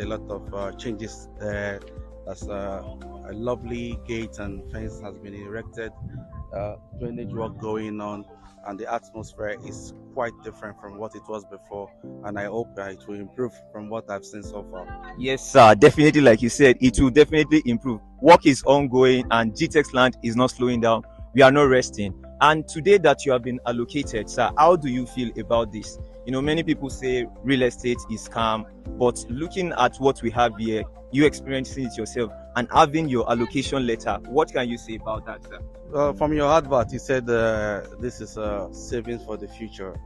A lot of changes there. That's a lovely gate and fence has been erected, drainage work going on, and the atmosphere is quite different from what it was before. And I hope it will improve from what I've seen so far. Yes, sir. Definitely, like you said, it will definitely improve. Work is ongoing, and GTEX Land is not slowing down. We are not resting. And today that you have been allocated, sir, how do you feel about this? Many people say real estate is calm, but looking at what we have here, you experiencing it yourself and having your allocation letter, what can you say about that, sir? From your advert, you said this is savings for the future.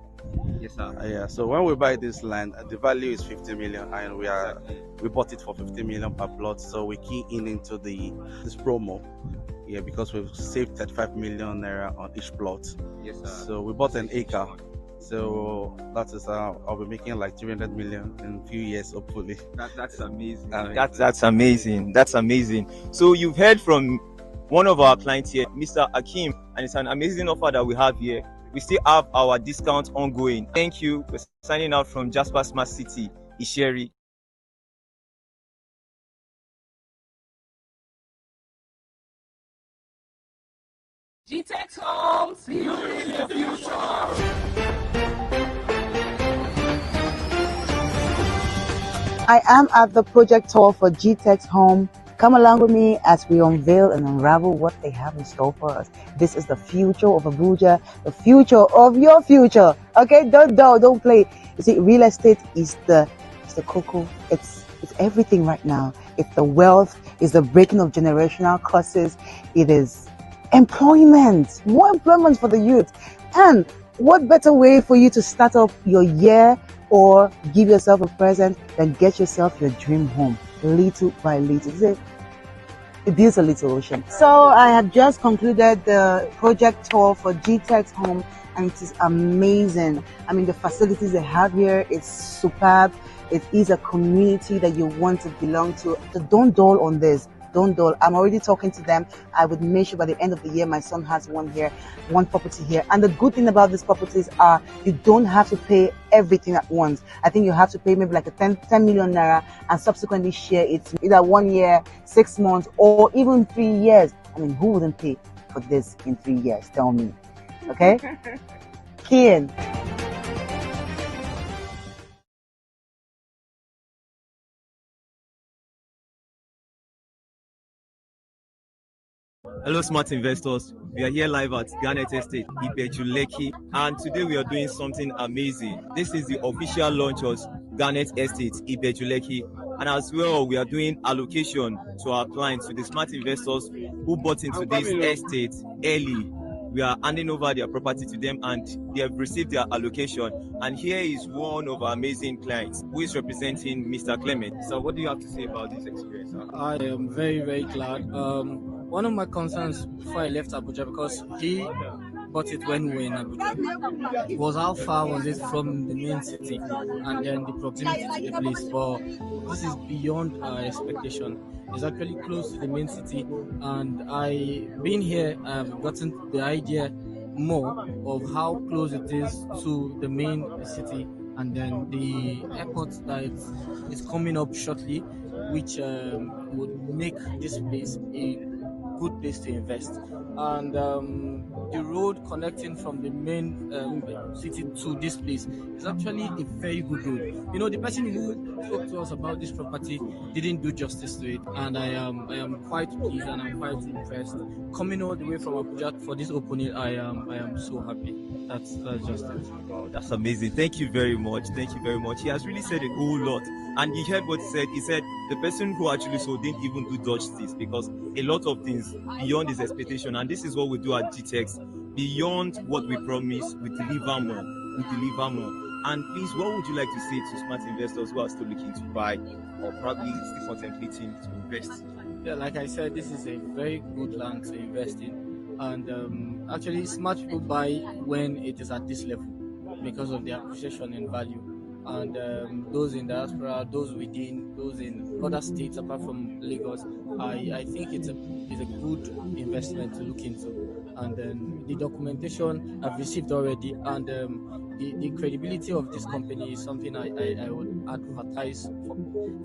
Yes, sir. Yeah. So when we buy this land, the value is 50 million, and we bought it for 50 million per plot. So we key in into this promo, yeah, because we've saved 35 million naira on each plot. Yes, sir. So we bought an acre. So that is I'll be making like 300 million in a few years, hopefully. That's amazing. That's amazing. That's amazing. So you've heard from one of our clients here, Mr. Akim, and it's an amazing offer that we have here. We still have our discount ongoing. Thank you. We're signing out from Jasper Smart City, Isheri. GTEX Home, see you in the future. I am at the project tour for GTEX Home. Come along with me as we unveil and unravel what they have in store for us. This is the future of Abuja, the future of your future. Okay, don't play. You see, real estate is the cocoa. It's everything right now. It's the wealth. It's the breaking of generational curses. It is employment, more employment for the youth. And what better way for you to start up your year or give yourself a present than get yourself your dream home, little by little. It is a little ocean. So I have just concluded the project tour for GTEX Home, and it is amazing. I mean, the facilities they have here is superb. It is a community that you want to belong to. So don't dwell on this. Don't dull. I'm already talking to them. I would make sure by the end of the year my son has one property here. And the good thing about these properties are you don't have to pay everything at once. I think you have to pay maybe like a 10 million naira and subsequently share it either 1 year, 6 months, or even 3 years. I mean, who wouldn't pay for this in 3 years? Tell me. Okay? Kian. Hello, smart investors. We are here live at Garnet Estate, Ibejuleki, and today we are doing something amazing. This is the official launch of Garnet Estate, Ibejuleki, and as well, we are doing allocation to our clients, to the smart investors who bought into this estate early. We are handing over their property to them, and they have received their allocation. And here is one of our amazing clients who is representing Mr. Clement. So, what do you have to say about this experience? I am very, very glad. One of my concerns before I left Abuja, because he bought it when we were in Abuja, was how far was it from the main city and then the proximity to the place. But this is beyond our expectation. It's actually close to the main city, and being here, I've gotten the idea more of how close it is to the main city, and then the airport that is coming up shortly, which would make this place a good place to invest. And the road connecting from the main city to this place is actually a very good road. The person who spoke to us about this property didn't do justice to it, and I am quite pleased and I'm quite impressed. Coming all the way from Abuja for this opening, I am so happy. That's just it. Wow, that's amazing. Thank you very much. Thank you very much. He has really said a whole lot. And you heard what he said. He said the person who actually sold didn't even do justice, because a lot of things beyond his expectation. And this is what we do at GTEX. Beyond what we promise, we deliver more. We deliver more. And please, what would you like to say to smart investors who are still looking to buy or probably still contemplating to invest? Yeah, like I said, this is a very good land to invest in. And actually, smart people buy when it is at this level because of the appreciation in value. And those in diaspora, those within, those in other states apart from Lagos, I think it's a good investment to look into. And the documentation I've received already, and the credibility of this company is something I would advertise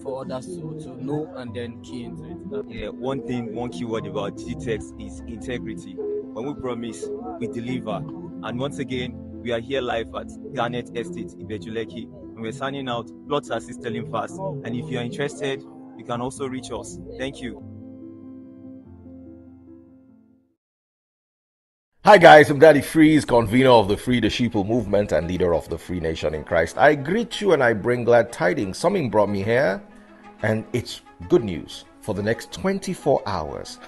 for others to know and then key into it. Yeah, one keyword about GTEX is integrity. When we promise, we deliver. And once again, we are here live at Garnet Estate, Ibejuleki, and we're signing out. Plots are still selling fast. And if you're interested, you can also reach us. Thank you. Hi guys, I'm Daddy Freeze, convener of the Free the Sheeple movement and leader of the Free Nation in Christ. I greet you and I bring glad tidings. Something brought me here, and it's good news. For the next 24 hours,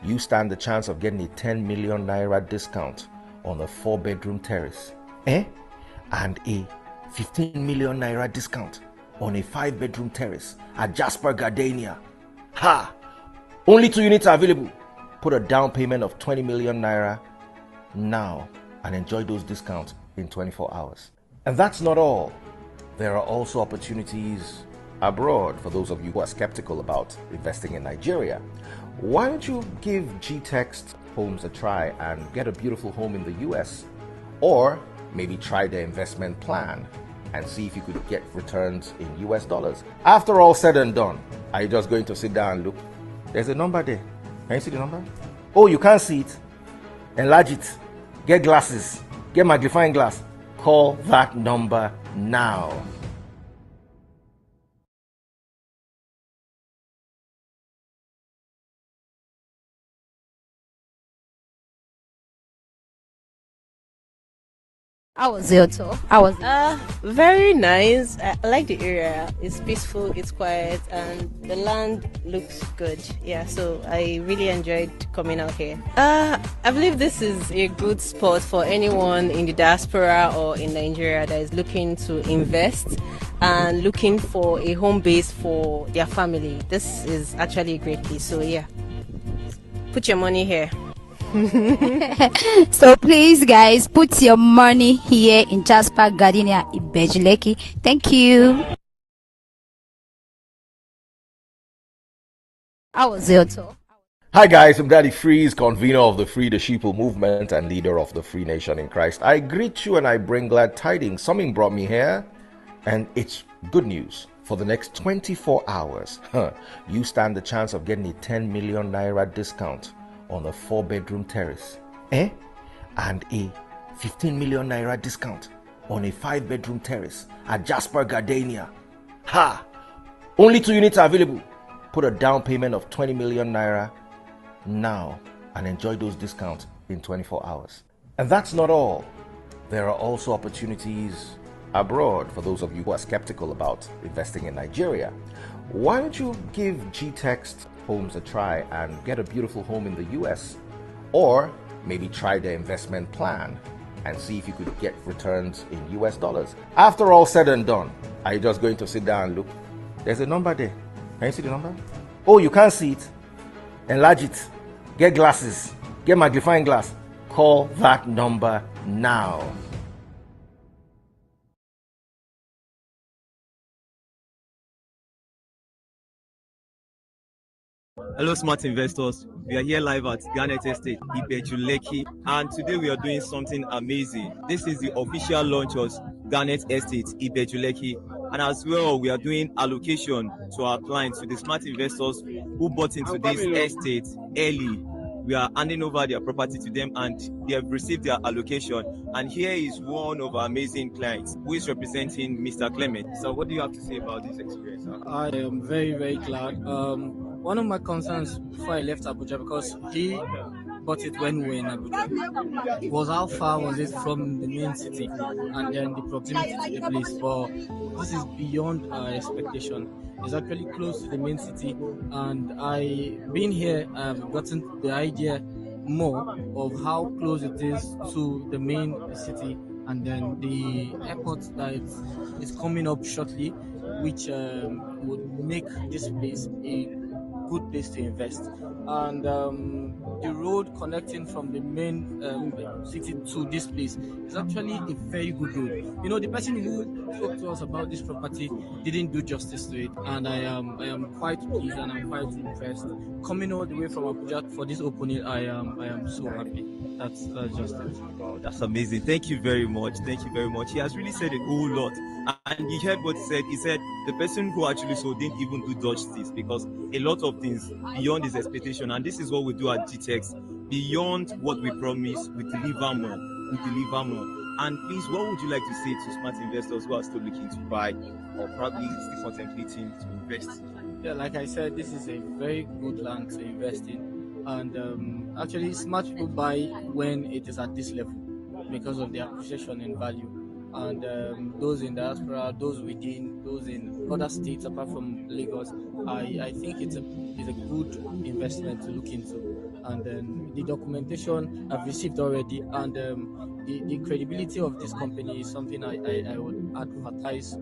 you stand the chance of getting a 10 million naira discount on a 4-bedroom terrace. And a 15 million naira discount on a 5-bedroom terrace at Jasper Gardenia. Ha! Only 2 units are available. Put a down payment of 20 million naira now and enjoy those discounts in 24 hours. And that's not all. There are also opportunities abroad for those of you who are skeptical about investing in Nigeria. Why don't you give GTEX Homes a try and get a beautiful home in the US? Or maybe try their investment plan and see if you could get returns in US dollars. After all said and done, are you just going to sit down and look? There's a number there. Can you see the number? Oh, you can't see it? Enlarge it. Get glasses. Get magnifying glass. Call that number now. How was your tour? How was it? Very nice. I like the area. It's peaceful, it's quiet, and the land looks good. Yeah, so I really enjoyed coming out here. I believe this is a good spot for anyone in the diaspora or in Nigeria that is looking to invest and looking for a home base for their family. This is actually a great place. So yeah, put your money here. So please, guys, put your money here in Jasper Gardenia, Ibejuleki. Thank you. How was your tour? Hi guys, I'm Daddy Freeze, convener of the Free the Sheeple movement and leader of the Free Nation in Christ. I greet you and I bring glad tidings. Something brought me here, and it's good news. For the next 24 hours, you stand the chance of getting a 10 million naira discount on a 4-bedroom terrace. And a 15 million naira discount on a 5-bedroom terrace at Jasper Gardenia. Ha! Only 2 units are available. Put a down payment of 20 million naira now and enjoy those discounts in 24 hours. And that's not all. There are also opportunities abroad for those of you who are skeptical about investing in Nigeria. Why don't you give GTEX Homes a try and get a beautiful home in the US? Or maybe try their investment plan and see if you could get returns in US dollars. After all said and done, are you just going to sit down and look? There's a number there. Can you see the number? Oh, you can't see it? Enlarge it. Get glasses. Get magnifying glass. Call that number now. Hello, smart investors. We are here live at Garnet Estate, Ibejuleki, and today we are doing something amazing. This is the official launch of Garnet Estate, Ibejuleki, and as well, we are doing allocation to our clients, to the smart investors who bought into this estate early. We are handing over their property to them and they have received their allocation. And here is one of our amazing clients who is representing Mr. Clement. So what do you have to say about this experience? I am very, very glad. One of my concerns before I left Abuja, because he bought it when we were in Abuja, was how far was it from the main city and then the proximity to the place. But this is beyond our expectation. It's actually close to the main city, and being here, I've gotten the idea more of how close it is to the main city, and then the airport that is coming up shortly, which would make this place a good place to invest. And the road connecting from the main city to this place is actually a very good road. You know, the person who spoke to us about this property didn't do justice to it, and I am quite pleased and I'm quite impressed. Coming all the way from Abuja for this opening, I am so happy. That's just it. Wow, that's amazing. Thank you very much. Thank you very much. He has really said a whole lot. And you heard what he said. He said the person who actually sold didn't even do justice because a lot of things beyond his expectation. And this is what we do at GTEx. Beyond what we promise, we deliver more. We deliver more. And please, what would you like to say to smart investors who are still looking to buy or probably still contemplating to invest? Yeah, like I said, this is a very good land to invest in. And actually, smart people buy when it is at this level because of the appreciation in value. And those in diaspora, those within, those in other states apart from Lagos, I think it's a good investment to look into. And the documentation I've received already, and the credibility of this company is something I would advertise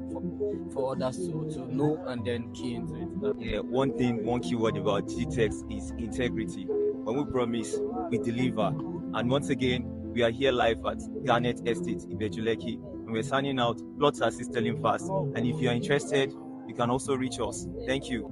for others to know and then key into it. Yeah, one keyword about GTEx is integrity. When we promise, we deliver. And once again, we are here live at Garnet Estate, Ibejuleki, and we're signing out. Plots are still selling fast. And if you are interested, you can also reach us. Thank you.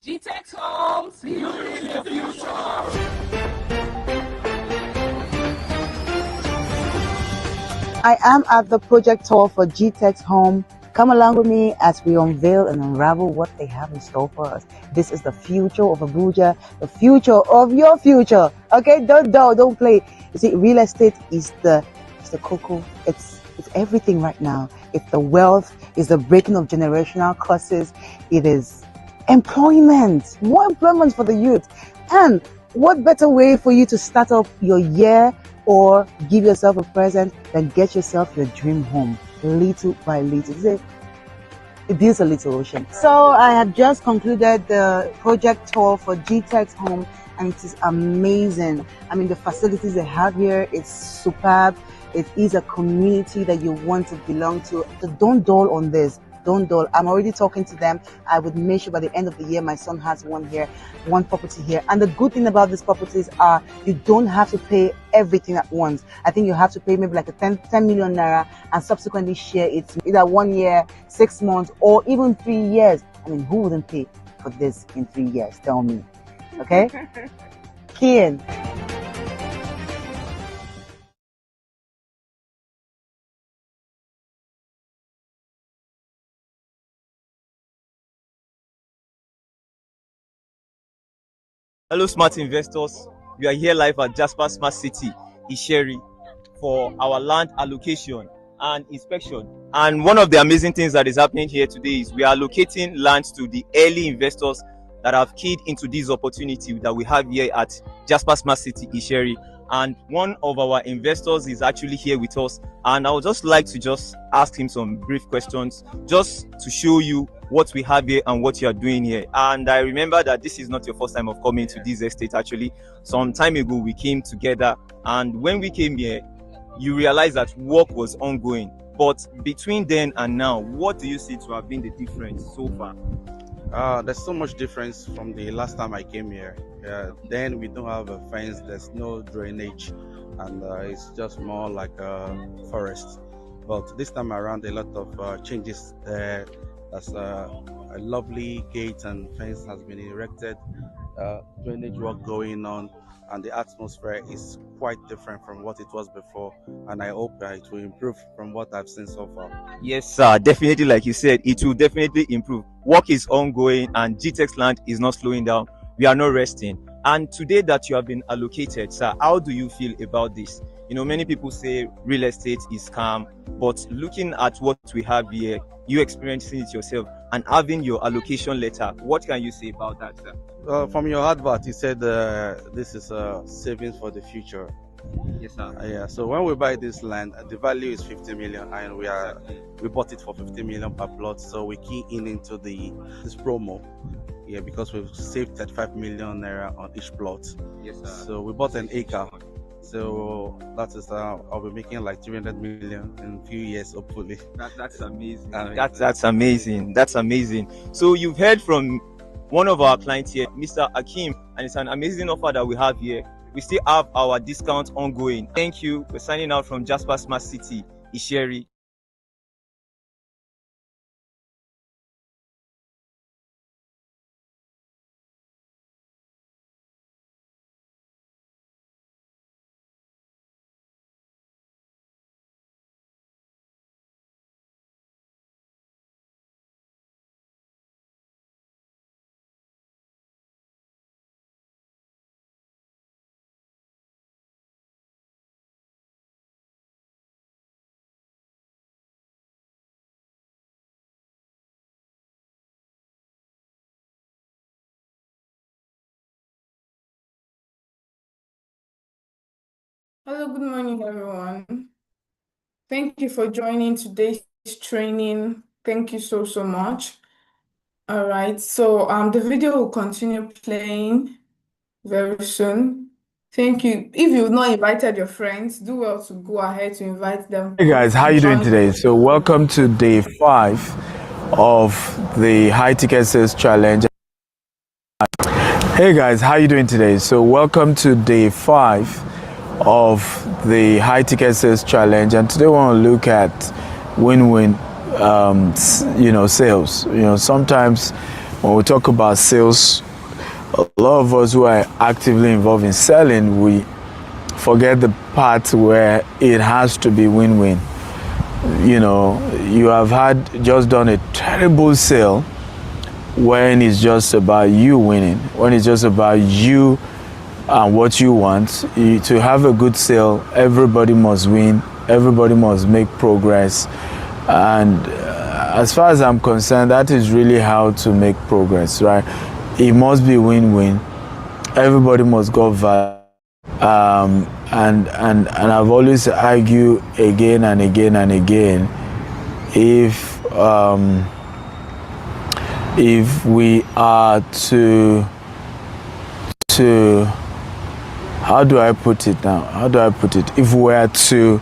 GTEx Home, see you in the future. I am at the project tour for GTEx Home. Come along with me as we unveil and unravel what they have in store for us. This is the future of Abuja, the future of your future. Okay, don't play. You see, real estate is the cocoa. It's everything right now. It's the wealth. It's the breaking of generational curses. It is employment, more employment for the youth. And what better way for you to start off your year or give yourself a present than get yourself your dream home, little by little. It is a little ocean. So I have just concluded the project tour for GTEx Home, and it is amazing. I mean, the facilities they have here, it's superb. It is a community that you want to belong to. So don't dull on this. Don't dull. I'm already talking to them. I would make sure by the end of the year my son has one here, one property here. And the good thing about these properties are you don't have to pay everything at once. I think you have to pay maybe like a 10 million naira and subsequently share it either 1 year, 6 months, or even 3 years. I mean, who wouldn't pay for this in 3 years? Tell me. Okay? Kian. Hello, smart investors. We are here live at Jasper Smart City, Isheri, for our land allocation and inspection. And one of the amazing things that is happening here today is we are allocating land to the early investors that have keyed into this opportunity that we have here at Jasper Smart City, Isheri. And one of our investors is actually here with us. And I would just like to just ask him some brief questions just to show you what we have here and what you are doing here. And I remember that this is not your first time of coming to this estate. Actually, some time ago we came together, and when we came here, you realized that work was ongoing. But between then and now, what do you see to have been the difference so far? There's so much difference from the last time I came here. Then we don't have a fence, there's no drainage, and it's just more like a forest. But this time around, a lot of changes. There's a lovely gate and fence has been erected, drainage work going on, and the atmosphere is quite different from what it was before, and I hope it will improve from what I've seen so far. Yes, sir, definitely. Like you said, it will definitely improve. Work is ongoing and GTEx land is not slowing down. We are not resting. And today that you have been allocated, sir, how do you feel about this? You know, many people say real estate is calm, but looking at what we have here, you experiencing it yourself and having your allocation letter, what can you say about that, sir? From your advert, you said this is savings for the future. Yes, sir. Yeah. So when we buy this land, the value is 50 million, and we bought it for 50 million per plot. So we key in into this promo. Yeah, because we've saved 35 million naira on each plot. Yes, sir. So we bought an acre. So that is I'll be making like 300 million in a few years, hopefully. That's amazing. That's amazing. That's amazing. So you've heard from one of our clients here, Mr. Akim, and it's an amazing offer that we have here. We still have our discount ongoing. Thank you. We're signing out from Jasper Smart City, Isheri. Hello, good morning, everyone. Thank you for joining today's training. Thank you so much. All right, so the video will continue playing very soon. Thank you. If you've not invited your friends, do well to go ahead to invite them. Hey guys, how you doing today? So welcome to day 5 of the high ticket sales challenge. Hey guys, how you doing today? So welcome to day 5 of the high ticket sales challenge, and today we want to look at win-win sales. Sometimes when we talk about sales, a lot of us who are actively involved in selling, we forget the part where it has to be win-win. You have just done a terrible sale when it's just about you winning, when it's just about you and what you want. To have a good sale, everybody must win, everybody must make progress, and as far as I'm concerned, that is really how to make progress, right? It must be win-win. Everybody must go value. And I've always argued again and again and again, if we are to how do I put it now? If we are to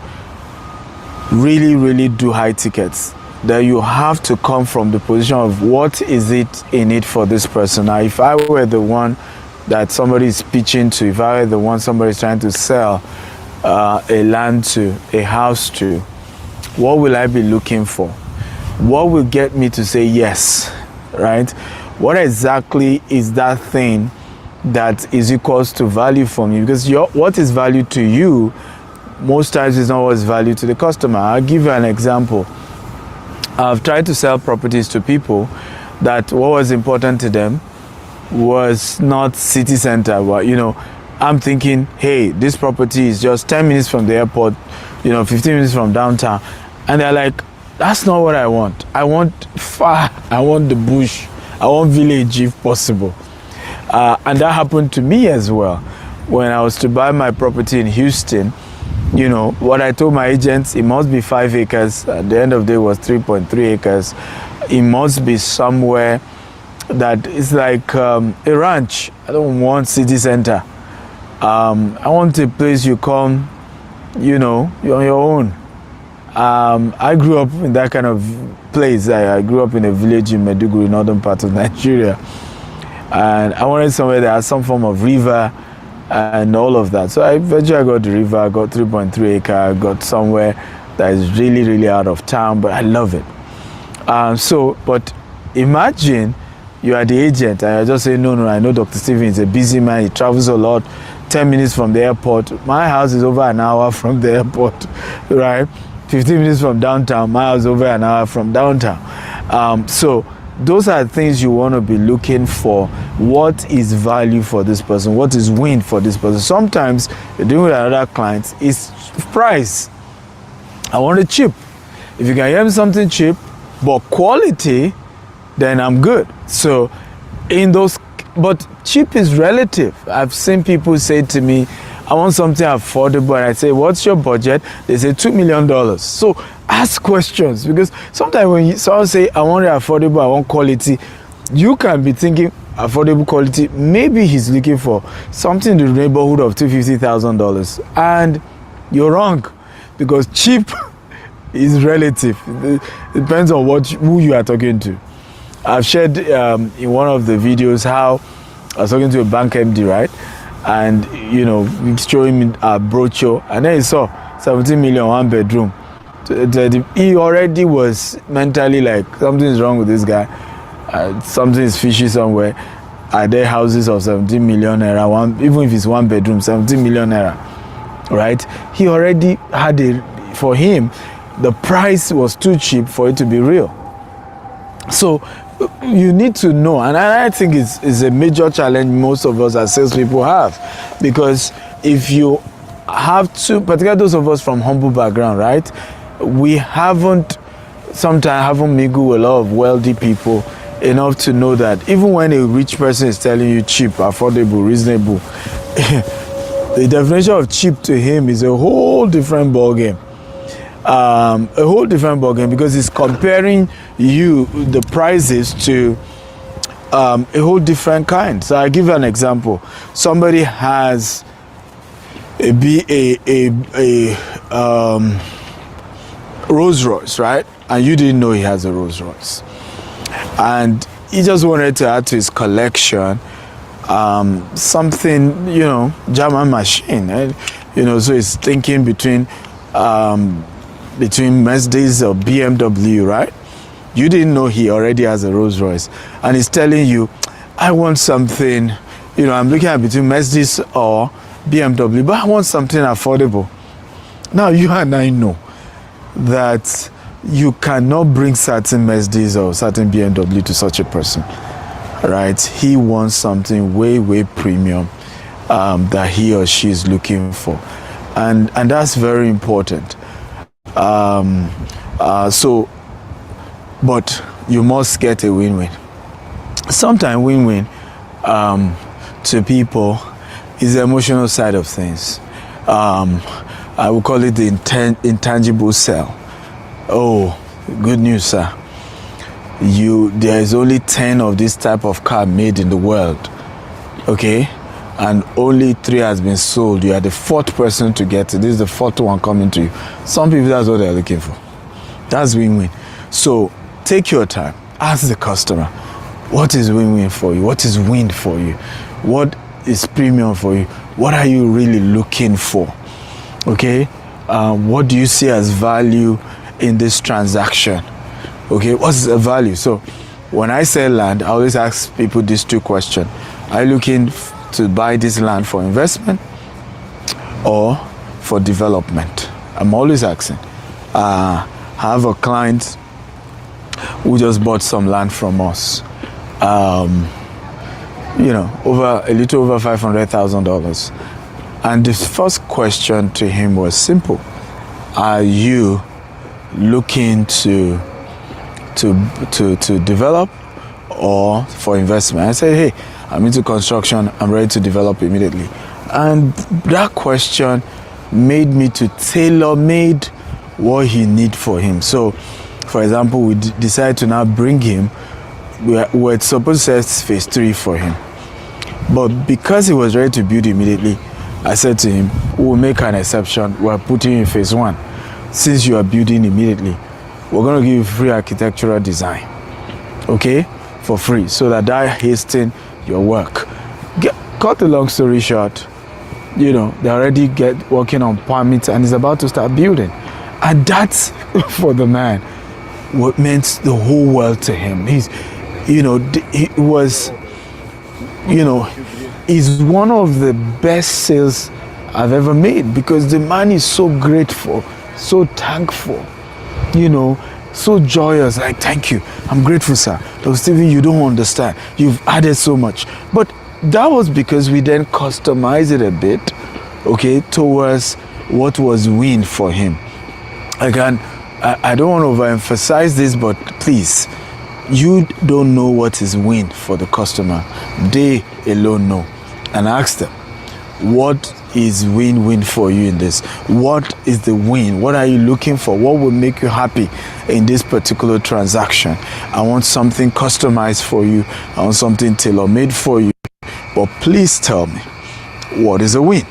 really do high tickets, then you have to come from the position of what is it in it for this person. Now, if I were the one that somebody is pitching to, if I were the one somebody is trying to sell a land to, a house to, what will I be looking for? What will get me to say yes, right? What exactly is that thing that is equals to value for me? Because what is value to you most times is not what's value to the customer. I'll give you an example. I've tried to sell properties to people that what was important to them was not city center, but I'm thinking, hey, this property is just 10 minutes from the airport, 15 minutes from downtown, and they're like, that's not what I want. I want far, I want the bush, I want village if possible. And that happened to me as well. When I was to buy my property in Houston, what I told my agents, it must be 5 acres. At the end of the day, it was 3.3 acres. It must be somewhere that is like a ranch. I don't want city center. I want a place you come, you're on your own. I grew up in that kind of place. I grew up in a village in Maiduguri, northern part of Nigeria. And I wanted somewhere that has some form of river and all of that. So eventually I got the river, I got 3.3 acre, I got somewhere that is really out of town, but I love it. But imagine you are the agent and you're just saying, no, I know Dr. Steven is a busy man, he travels a lot, 10 minutes from the airport. My house is over an hour from the airport, right? 15 minutes from downtown, my house is over an hour from downtown. So those are things you want to be looking for. What is value for this person? What is win for this person? Sometimes you're doing with another client, it's price. I want it cheap. If you can get me something cheap, but quality, then I'm good. So but cheap is relative. I've seen people say to me, I want something affordable, and I say, what's your budget? They say $2 million. So ask questions, because sometimes when someone say, I want it affordable, I want quality, you can be thinking affordable quality. Maybe he's looking for something in the neighborhood of $250,000, and you're wrong, because cheap is relative. It depends on who you are talking to. I've shared in one of the videos how I was talking to a bank MD, right? And we showing him a brochure, and then he saw 17 million, one bedroom. He already was mentally like, something is wrong with this guy. Something is fishy somewhere. Are there houses of 17 million naira? Even if it's one bedroom, 17 million naira, right? He already had for him, the price was too cheap for it to be real. So you need to know, and I think it's a major challenge most of us as salespeople have, because if you have to, particularly those of us from humble background, right? We sometimes haven't mingled with a lot of wealthy people enough to know that even when a rich person is telling you cheap, affordable, reasonable, the definition of cheap to him is a whole different ballgame. Because he's comparing the prices to a whole different kind. So I'll give you an example. Somebody has a Rolls Royce, right? And you didn't know he has a Rolls Royce. And he just wanted to add to his collection something, German machine. Right? So he's thinking between Mercedes or BMW, right? You didn't know he already has a Rolls Royce, and he's telling you, I want something, I'm looking at between Mercedes or BMW, but I want something affordable. Now you and I know that you cannot bring certain Mercedes or certain BMW to such a person, right? He wants something way, way premium that he or she is looking for, and that's very important. But you must get a win-win. Sometimes win-win to people is the emotional side of things. I would call it the intangible sell. Oh, good news, sir. There is only 10 of this type of car made in the world, okay? And only 3 has been sold. You are the 4th person to get it. This is the 4th one coming to you. Some people, that's what they're looking for. That's win-win. So take your time. Ask the customer, what is win-win for you? What is win for you? What is premium for you? What are you really looking for? Okay? What do you see as value in this transaction? Okay, what's the value? So when I sell land, I always ask people these 2 questions. Are you looking to buy this land for investment or for development? I'm always asking. I have a client who just bought some land from us, over a little over $500,000. And the first question to him was simple: are you looking to develop or for investment? I said, hey, I'm into construction, I'm ready to develop immediately. And that question made me to tailor-made what he need for him. So, for example, we decided to now bring him, we're supposed to set phase 3 for him. But because he was ready to build immediately, I said to him, we'll make an exception, we're putting you in phase 1. Since you are building immediately, we're going to give you free architectural design, okay, for free, so that hasten your work. Cut the long story short, they already get working on permits and is about to start building. And that's, for the man, what meant the whole world to him. He's one of the best sales I've ever made, because the man is so grateful, so thankful, so joyous, like, thank you, I'm grateful, sir. Dr. Stephen, you don't understand, you've added so much. But that was because we then customized it a bit, okay, towards what was win for him. Again, I don't want to overemphasize this, but please, you don't know what is win for the customer. They alone know. And ask them, What is win-win for you in this? What is the win? What are you looking for? What will make you happy in this particular transaction? I want something customized for you. I want something tailor-made for you. But please tell me, what is a win?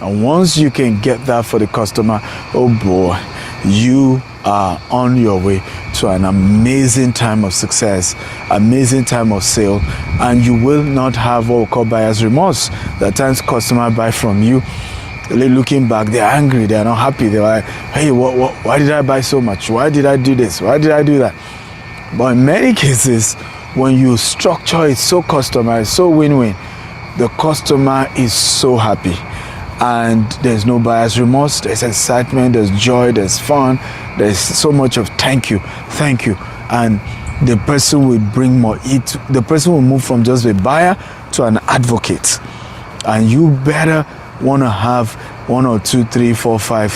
And once you can get that for the customer, oh boy, you are on your way to an amazing time of success, amazing time of sale, and you will not have what we call buyer's remorse. That times customer buy from you, they're looking back, they're angry, they're not happy, they're like, hey, why did I buy so much? Why did I do this? Why did I do that? But in many cases, when you structure it so customized, so win-win, the customer is so happy. And there's no buyer's remorse, there's excitement, there's joy, there's fun, there's so much of thank you. And the person will bring more, the person will move from just a buyer to an advocate. And you better want to have 1 or 2, 3, 4, 5,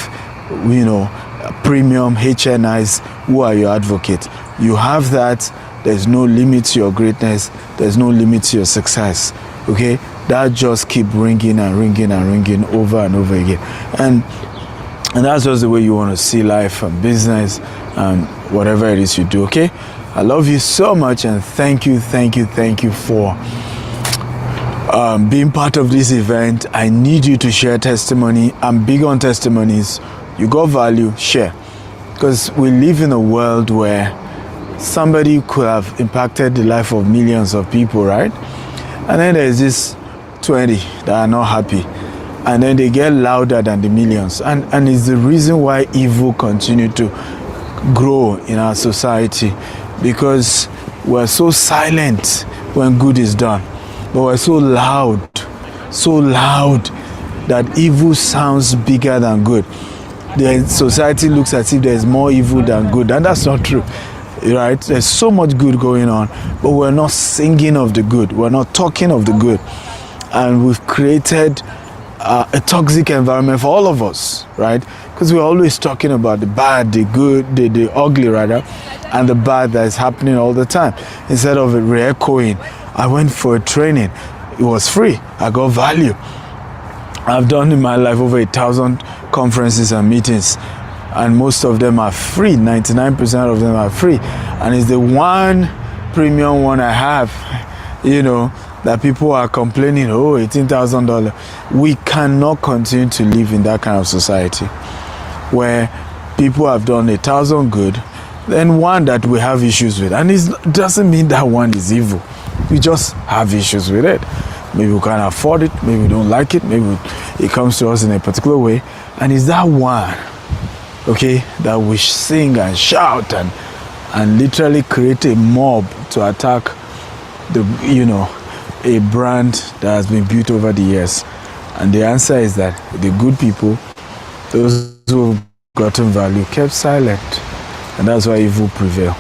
premium HNIs who are your advocate. You have that, there's no limit to your greatness, there's no limit to your success. Okay, that just keep ringing and ringing and ringing over and over again, and that's just the way you want to see life and business and whatever it is you do. Okay, I love you so much, and thank you for being part of this event. I need you to share testimony. I'm big on testimonies. You got value, share, because we live in a world where somebody could have impacted the life of millions of people, right? And then there's this 20 that are not happy, and then they get louder than the millions, and it's the reason why evil continue to grow in our society, because we're so silent when good is done, but we're so loud that evil sounds bigger than good. The society looks as if there's more evil than good, and that's not true. Right? There's so much good going on, but we're not singing of the good. We're not talking of the good. And we've created a toxic environment for all of us, right? Because we're always talking about the bad, the good, the ugly rather, and the bad that is happening all the time. Instead of re-echoing, I went for a training. It was free. I got value. I've done in my life over 1,000 conferences and meetings, and most of them are free. 99% of them are free, and it's the one premium one I have, that people are complaining, oh, $18,000. We cannot continue to live in that kind of society where people have done 1,000 good, then one that we have issues with, and it doesn't mean that one is evil. We just have issues with it. Maybe we can't afford it, maybe we don't like it, maybe it comes to us in a particular way, and it's that one, okay, that we sing and shout and literally create a mob to attack a brand that has been built over the years. And the answer is that the good people, those who have gotten value, kept silent, and that's why evil prevail.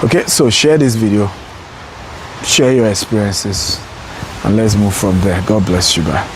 Okay, so share this video, share your experiences, and let's move from there. God bless you. Bye.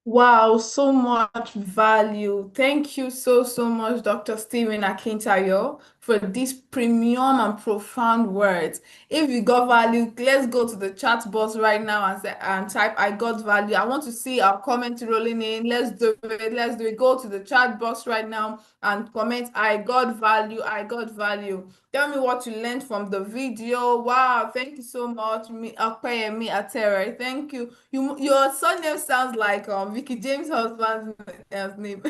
Wow, so much value. Thank you so much, Dr. Stephen Akintayo, for these premium and profound words. If you got value, let's go to the chat box right now and type I got value. I want to see our comments rolling in. Let's do it. Go to the chat box right now and comment I got value. I got value. Tell me what you learned from the video. Wow, thank you so much, Akpeyemi Atere. Thank you. Your surname sounds like Vicky James' husband's name.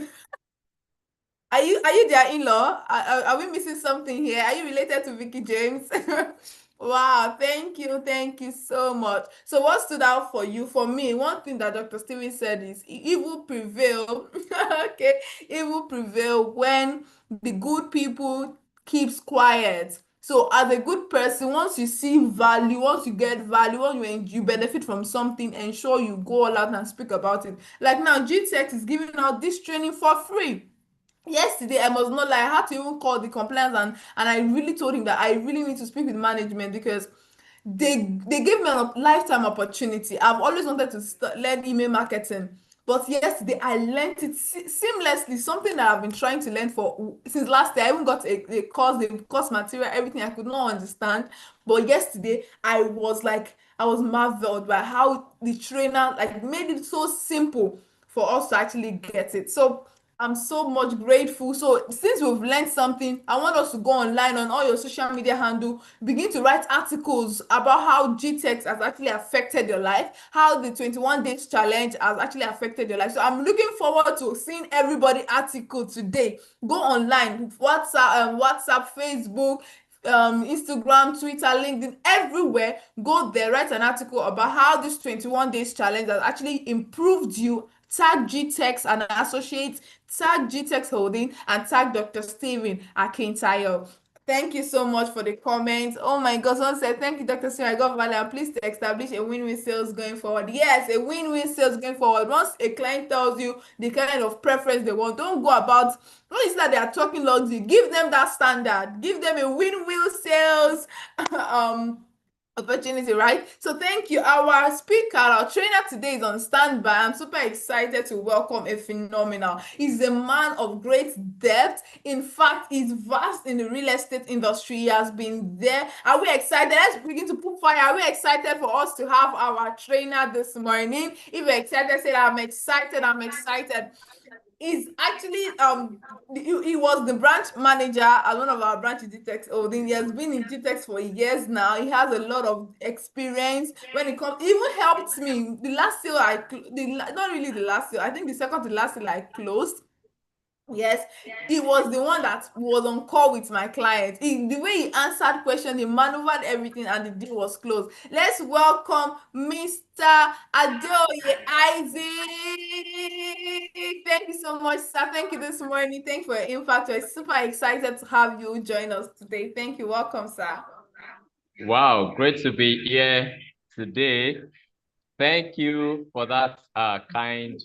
Are you their in-law? Are we missing something here? Are you related to Vicky James? Wow, thank you so much. So what stood out for you? For me, one thing that Dr. Steven said is evil prevail. Okay, evil prevail when the good people keeps quiet. So as a good person, once you see value, once you get value, once you benefit from something, ensure you go all out and speak about it. Like now, GTX is giving out this training for free. Yesterday, I must not lie, I had to even call the compliance, and I really told him that I really need to speak with management because they gave me a lifetime opportunity. I've always wanted to learn email marketing. But yesterday I learned it seamlessly, something that I've been trying to learn for since last year. I even got a course, the course material, everything I could not understand. But yesterday I was marveled by how the trainer like made it so simple for us to actually get it. So I'm so much grateful. So since we've learned something, I want us to go online on all your social media handle, begin to write articles about how GTEx has actually affected your life, how the 21 days challenge has actually affected your life. So I'm looking forward to seeing everybody article today. Go online, WhatsApp, Facebook, Instagram, Twitter, LinkedIn, everywhere. Go there, write an article about how this 21 days challenge has actually improved you. Tag GTEx and associates, tag GTEx Holding, and tag Dr. Steven Akintayo. Thank you so much for the comments. Oh my God, someone said, thank you, Dr. Steven. I got value. I'm pleased to establish a win-win sales going forward. Yes, a win-win sales going forward. Once a client tells you the kind of preference they want, don't go about, when you see that they are talking luxury, give them that standard. Give them a win-win sales opportunity, right? So thank you. Our speaker, our trainer today is on standby. I'm super excited to welcome a phenomenal. He's a man of great depth. In fact, he's vast in the real estate industry. He has been there. Are we excited? Let's begin to put fire. Are we excited for us to have our trainer this morning? If you're excited, say I'm excited. I'm excited. He's actually he was the branch manager at one of our branches GTEx Holding. He has been in GTEx for years now. He has a lot of experience when it comes. He even helped me the last sale not really the last sale. I think the second to last sale I closed. Yes, he was the one that was on call with my client. The way he answered questions, he maneuvered everything, and the deal was closed. Let's welcome Mr. Adeoye Isaac. Thank you so much, sir. Thank you this morning. Thank you for your impact. We're super excited to have you join us today. Thank you. Welcome, sir. Wow, great to be here today. Thank you for that kind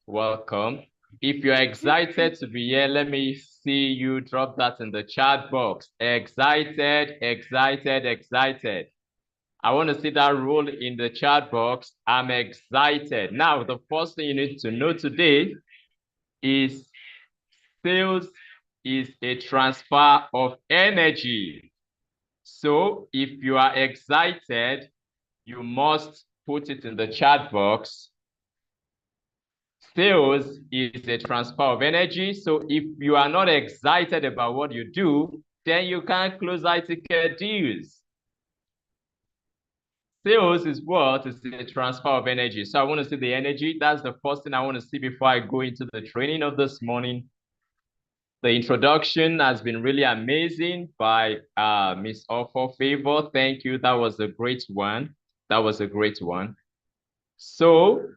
welcome. If you're excited to be here, let me see you drop that in the chat box. Excited, excited, excited. I want to see that roll in the chat box. I'm excited. Now, the first thing you need to know today is sales is a transfer of energy. So if you are excited, you must put it in the chat box. Sales is a transfer of energy. So if you are not excited about what you do, then you can't close high-ticket deals. Sales is what? Is a transfer of energy. So I want to see the energy. That's the first thing I want to see before I go into the training of this morning. The introduction has been really amazing by Miss Offer Favor. Thank you. That was a great one. That was a great one. So,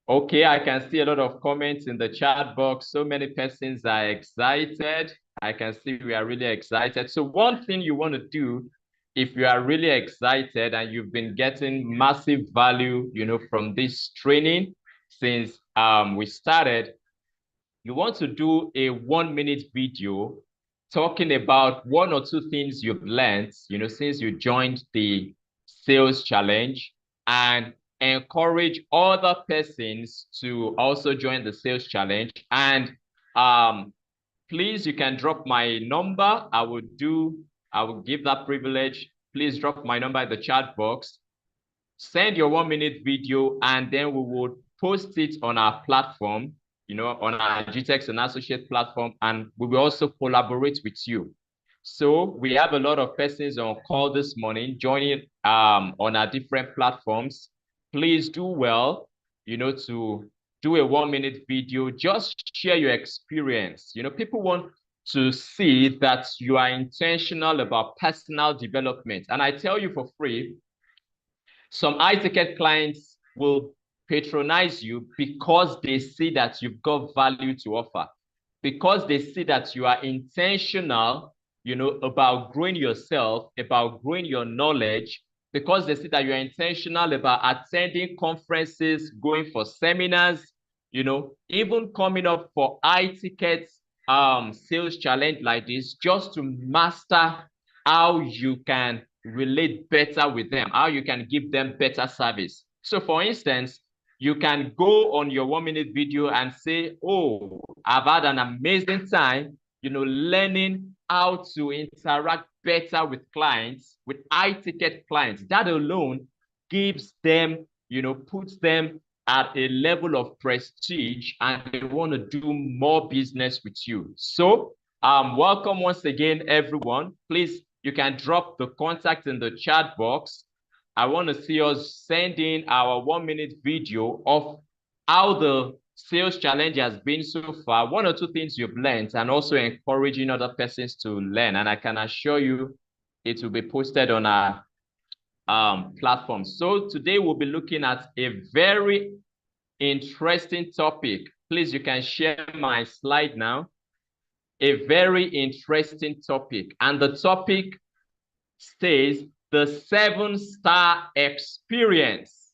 okay, I can see a lot of comments in the chat box. So many persons are excited. I can see we are really excited. So one thing you want to do, if you are really excited and you've been getting massive value, from this training since we started, you want to do a 1-minute video talking about one or two things you've learned, since you joined the sales challenge, and encourage other persons to also join the sales challenge. And please, you can drop my number. I will give that privilege. Please drop my number in the chat box. Send your 1-minute video, and then we will post it on our platform, on our GTEx and Associate platform, and we will also collaborate with you. So we have a lot of persons on call this morning joining on our different platforms. Please do well, to do a 1-minute video. Just share your experience. People want to see that you are intentional about personal development. And I tell you for free, some high-ticket clients will patronize you because they see that you've got value to offer, because they see that you are intentional, about growing yourself, about growing your knowledge, because they see that you're intentional about attending conferences, going for seminars, even coming up for high-ticket sales challenge like this, just to master how you can relate better with them, how you can give them better service. So for instance, you can go on your 1-minute video and say, oh, I've had an amazing time, learning how to interact better with clients, with high-ticket clients. That alone gives them, puts them at a level of prestige, and they want to do more business with you. So welcome once again, everyone. Please, you can drop the contact in the chat box. I want to see us send in our 1-minute video of how the sales challenge has been so far, 1 or 2 things you've learned, and also encouraging other persons to learn. And I can assure you it will be posted on our platform. So today we'll be looking at a very interesting topic. Please, you can share my slide now. A very interesting topic. And the topic says the 7-star experience.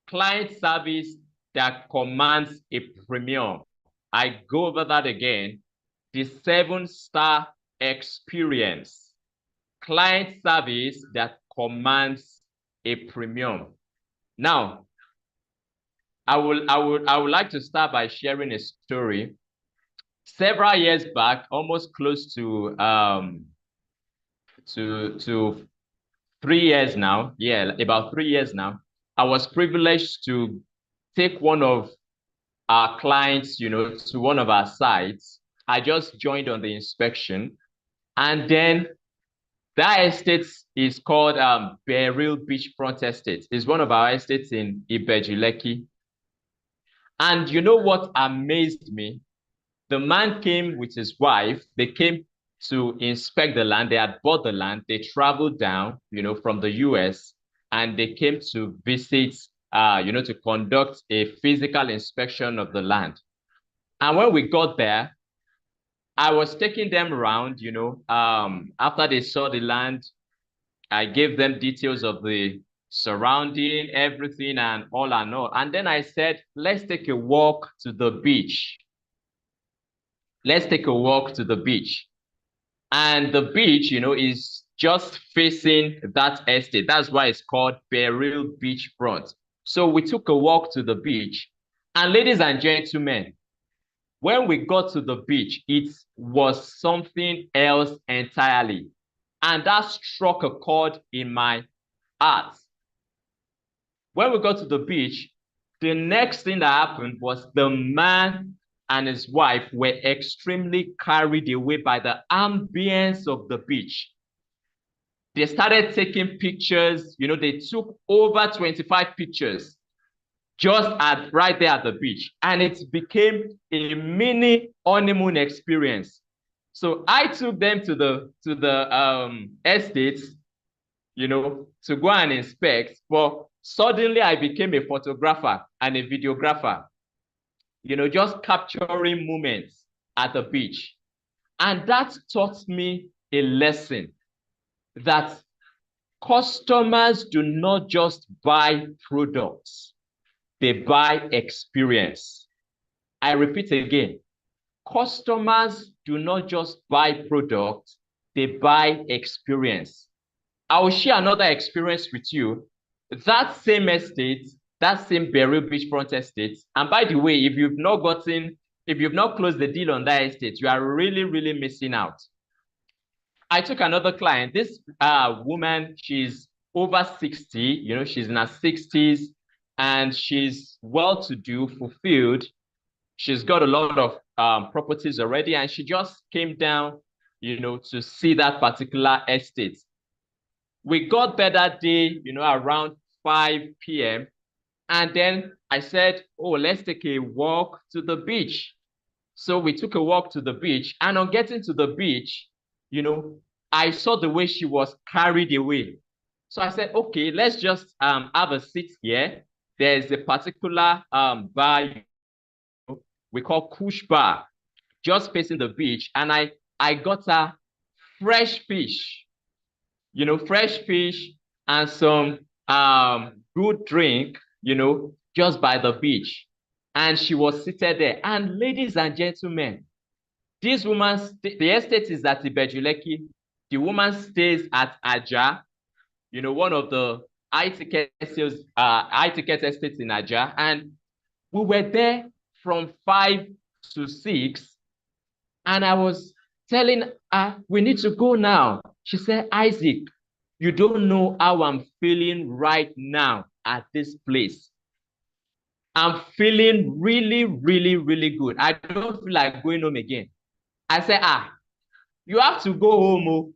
Client service that commands a premium. I go over that again. The 7-star experience. Client service that commands a premium. Now, I would like to start by sharing a story. Several years back, almost close to 3 years now, about 3 years now, I was privileged to take one of our clients, to one of our sites. I just joined on the inspection, and then that estate is called Beryl Beachfront Estate. It's one of our estates in Ibejuleki. And you know what amazed me? The man came with his wife. They came to inspect the land. They had bought the land. They traveled down, from the US, and they came to visit, to conduct a physical inspection of the land. And when we got there, I was taking them around, after they saw the land, I gave them details of the surrounding, everything, and all. And then I said, let's take a walk to the beach. Let's take a walk to the beach. And the beach, is just facing that estate. That's why it's called Beryl Beachfront. So we took a walk to the beach. And ladies and gentlemen, when we got to the beach, it was something else entirely. And that struck a chord in my heart. When we got to the beach, the next thing that happened was the man and his wife were extremely carried away by the ambience of the beach. They started taking pictures. They took over 25 pictures just right there at the beach. And it became a mini honeymoon experience. So I took them to the estates, to go and inspect. But suddenly I became a photographer and a videographer, just capturing moments at the beach. And that taught me a lesson that customers do not just buy products, they buy experience. I repeat again, customers do not just buy products, they buy experience. I will share another experience with you. That same estate, that same Beryl Beachfront estate, and by the way, if you've not closed the deal on that estate, you are really, really missing out. I took another client. This woman, she's over 60, she's in her 60s, and she's well-to-do, fulfilled. She's got a lot of properties already, and she just came down, to see that particular estate. We got there that day, around 5 p.m. And then I said, oh, let's take a walk to the beach. So we took a walk to the beach. And on getting to the beach, I saw the way she was carried away. So I said, okay, let's just have a seat here. There's a particular bar we call Kush Bar, just facing the beach. And I got her fresh fish, fresh fish and some good drink, just by the beach. And she was seated there. And ladies and gentlemen, this woman, the estate is at Ibejuleki. The woman stays at Aja, one of the high-ticket sales, high-ticket estates in Aja, and we were there from 5 to 6, and I was telling her, we need to go now. She said, Isaac, you don't know how I'm feeling right now at this place. I'm feeling really, really, really good. I don't feel like going home again. I said, you have to go home. Oh.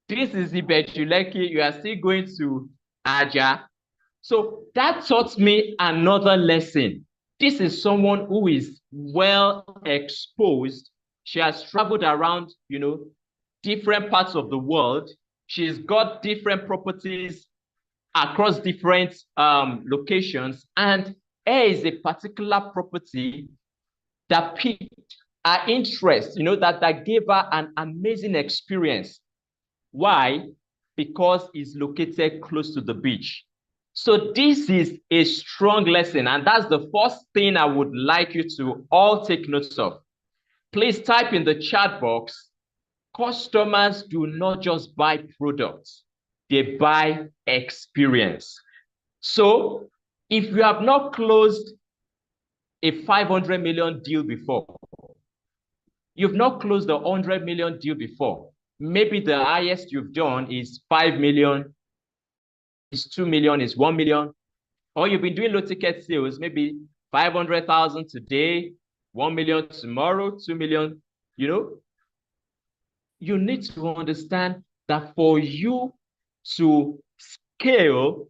This is Ibejuleki. You are still going to Aja. So that taught me another lesson. This is someone who is well exposed. She has traveled around, different parts of the world. She's got different properties across different locations. And here is a particular property that piqued her interest, that gave her an amazing experience. Why? Because it's located close to the beach. So this is a strong lesson, and that's the first thing I would like you to all take notes of. Please type in the chat box, customers do not just buy products, they buy experience. So if you have not closed a 500 million deal before, you've not closed a 100 million deal before, maybe the highest you've done is 5 million, is 2 million, is 1 million, or you've been doing low ticket sales, maybe 500,000 today, 1 million tomorrow, 2 million, you need to understand that for you to scale,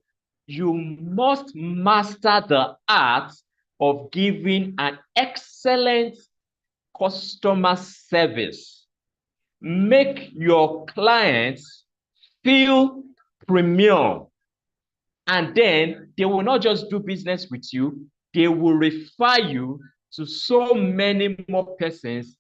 you must master the art of giving an excellent customer service. Make your clients feel premium. And then they will not just do business with you, they will refer you to so many more persons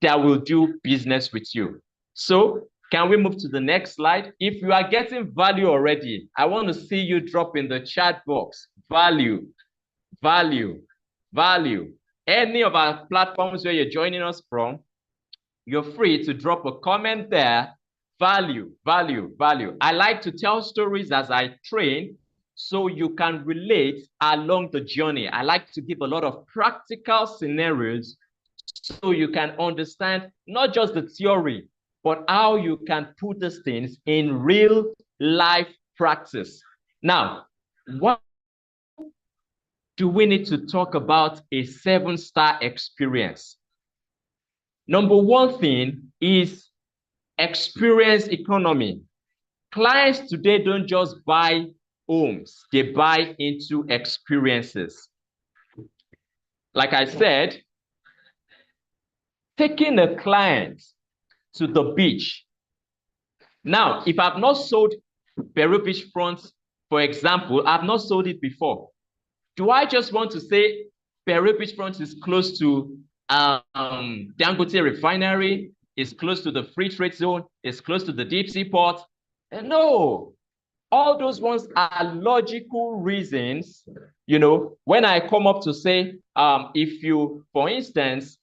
that will do business with you. So can we move to the next slide? If you are getting value already, I want to see you drop in the chat box, value, value, value. Any of our platforms where you're joining us from, you're free to drop a comment there. Value, value, value. I like to tell stories as I train so you can relate along the journey. I like to give a lot of practical scenarios so you can understand not just the theory, but how you can put these things in real life practice. Now, what do we need to talk about a 7-star experience? Number one thing is experience economy. Clients today don't just buy homes, they buy into experiences. Like I said, taking a client to the beach. Now, if I've not sold Peru Beachfront, for example, I've not sold it before. Do I just want to say Peru Beachfront is close to Dangote Refinery, is close to the free trade zone, is close to the deep sea port? No, all those ones are logical reasons. When I come up to say, if you, for instance,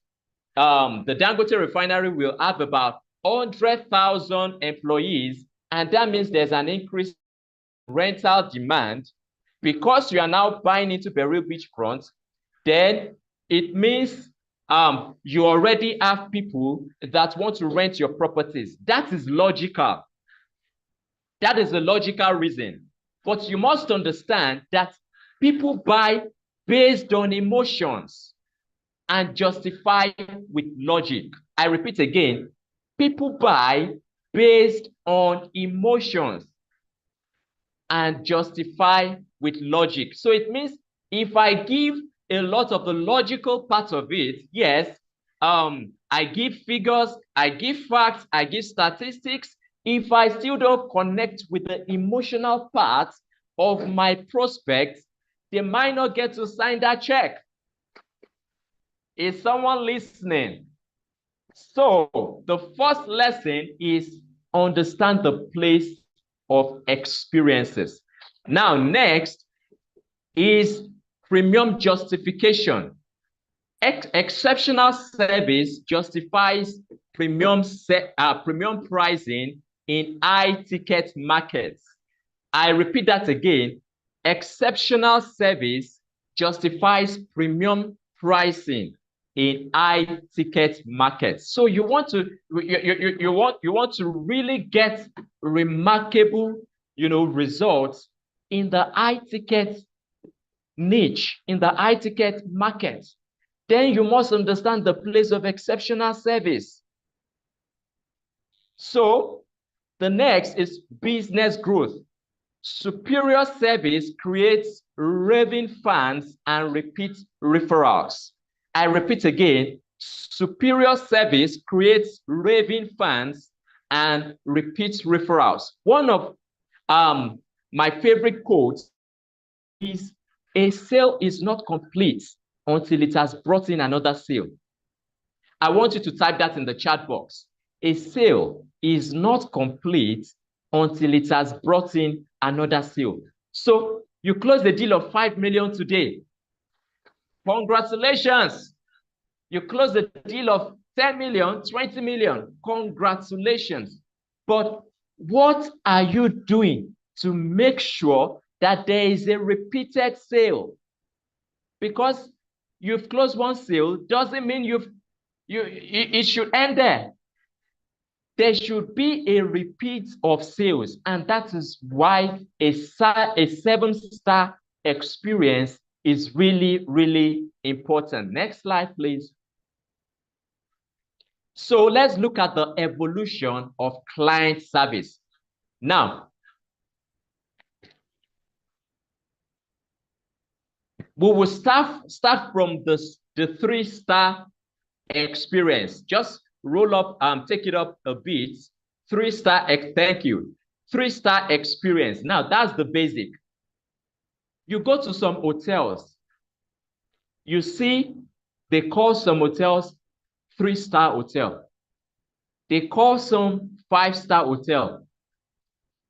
the Dangote Refinery will have about 100,000 employees, and that means there's an increase in rental demand. Because you are now buying into Peru Beachfront, then it means you already have people that want to rent your properties. That is logical. That is a logical reason. But you must understand that people buy based on emotions and justify with logic. I repeat again, people buy based on emotions and justify with logic. So it means if I give a lot of the logical part of it, yes, I give figures, I give facts, I give statistics. If I still don't connect with the emotional part of my prospects, they might not get to sign that check. Is someone listening? So the first lesson is understand the place of experiences. Now, next is premium justification. Exceptional service justifies premium pricing in high ticket markets. I repeat that again. Exceptional service justifies premium pricing in high ticket markets. So you want to to really get remarkable, results in the high ticket niche, in the high ticket market. Then you must understand the place of exceptional service. So the next is business growth. Superior service creates raving fans and repeat referrals. I repeat again, superior service creates raving fans and repeat referrals. One of my favorite quotes is, a sale is not complete until it has brought in another sale. I want you to type that in the chat box. A sale is not complete until it has brought in another sale. So you close the deal of 5 million today. Congratulations. You close the deal of 10 million, 20 million. Congratulations. But what are you doing to make sure that there is a repeated sale? Because you've closed one sale doesn't mean it should end there. There should be a repeat of sales, and that is why a 7-star experience is really, really important. Next slide, please. So let's look at the evolution of client service. Now, we will start from the 3-star experience. Just roll up, take it up a bit. 3-star, thank you. 3-star experience. Now, that's the basic. You go to some hotels. You see, they call some hotels 3-star hotel. They call some 5-star hotel.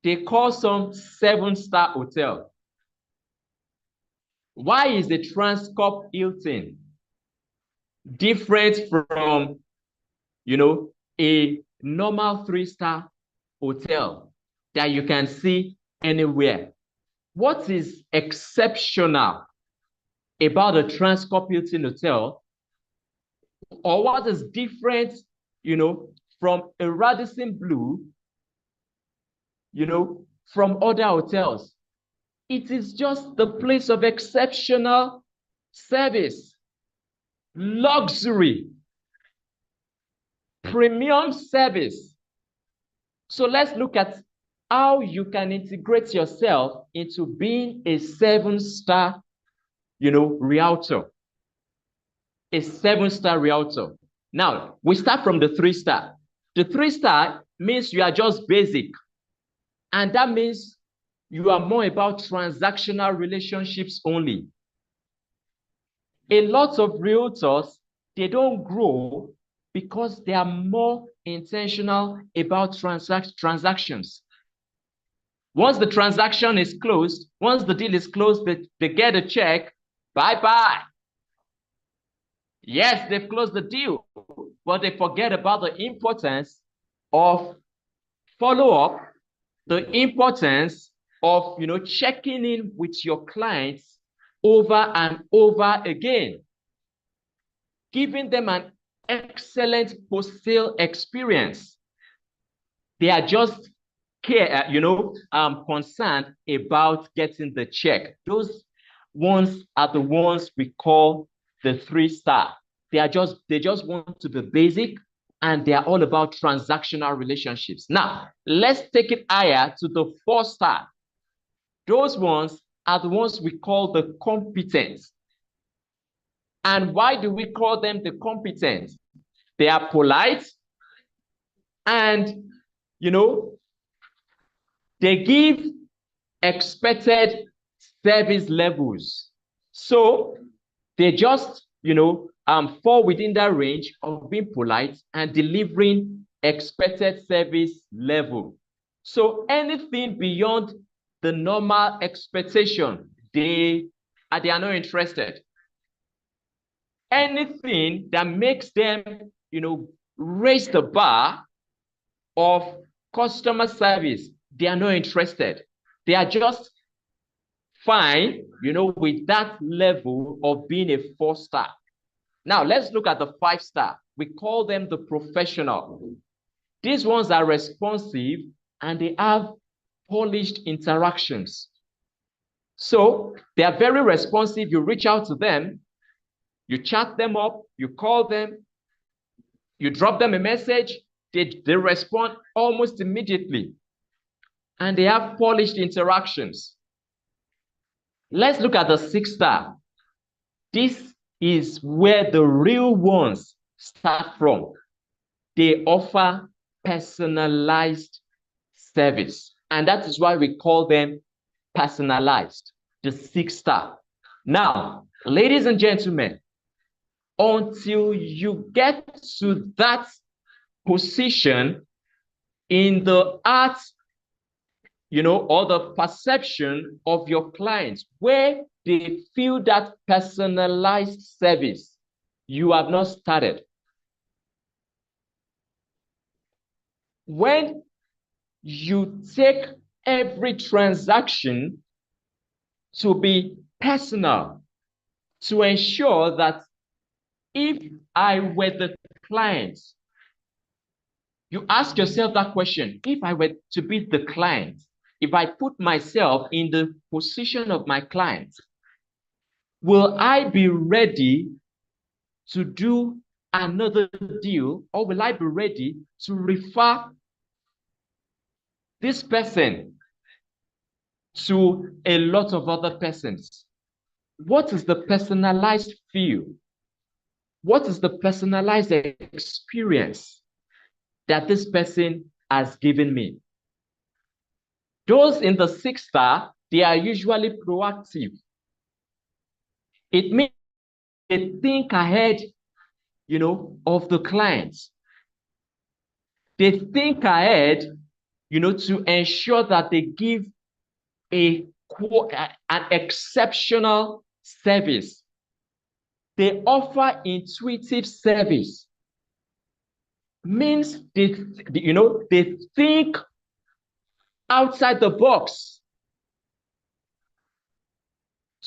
They call some 7-star hotel. Why is the Transcorp Hilton different from, a normal 3-star hotel that you can see anywhere? What is exceptional about a Transcorp Hilton hotel, or what is different, from a Radisson Blu, from other hotels? It is just the place of exceptional service, luxury, premium service. So let's look at how you can integrate yourself into being a 7-star, realtor. A 7-star realtor. Now, we start from the 3-star. The 3-star means you are just basic. And that means you are more about transactional relationships only. A lot of realtors, they don't grow because they are more intentional about transactions. Once the transaction is closed, once the deal is closed, they get a check, bye-bye. Yes, they've closed the deal, but they forget about the importance of follow-up, the importance of, checking in with your clients over and over again, giving them an excellent post-sale experience. They are just concerned about getting the check. Those ones are the ones we call the 3-star. They just want to be basic, and they are all about transactional relationships. Now, let's take it higher to the 4-star. Those ones are the ones we call the competent. And why do we call them the competent? They are polite, and, they give expected service levels. So they just, fall within that range of being polite and delivering expected service level. So anything beyond the normal expectation, they are not interested. Anything that makes them, raise the bar of customer service, they are not interested. They are just fine, with that level of being a 4-star. Now, let's look at the 5-star. We call them the professional. These ones are responsive and they have polished interactions. So they are very responsive. You reach out to them, you chat them up, you call them, you drop them a message, they respond almost immediately. And they have polished interactions. Let's look at the 6-star. This is where the real ones start from. They offer personalized service. And that is why we call them personalized, the 6-star. Now, ladies and gentlemen, until you get to that position in the art, or the perception of your clients, where they feel that personalized service, you have not started. When you take every transaction to be personal, to ensure that if I were the client, you ask yourself that question, if I were to be the client, if I put myself in the position of my client, will I be ready to do another deal, or will I be ready to refer this person to a lot of other persons? What is the personalized feel? What is the personalized experience that this person has given me? Those in the 6-star, they are usually proactive. It means they think ahead, of the clients. They think ahead, to ensure that they give an exceptional service. They offer intuitive service. Means they think outside the box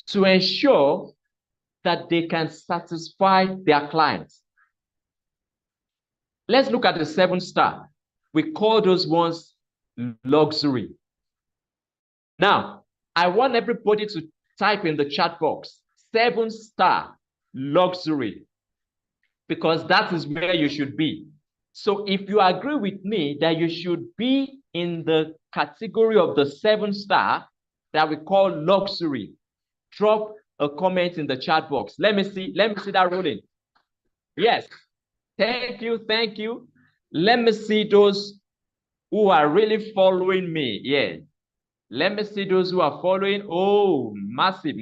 to ensure that they can satisfy their clients. Let's look at the 7-star. We call those ones luxury. Now, I want everybody to type in the chat box, 7-star luxury, because that is where you should be. So if you agree with me that you should be in the category of the 7-star that we call luxury, drop a comment in the chat box. Let me see that rolling. Yes. Thank you. Let me see those who are really following me. Yeah. Let me see those who are following. Oh, massive.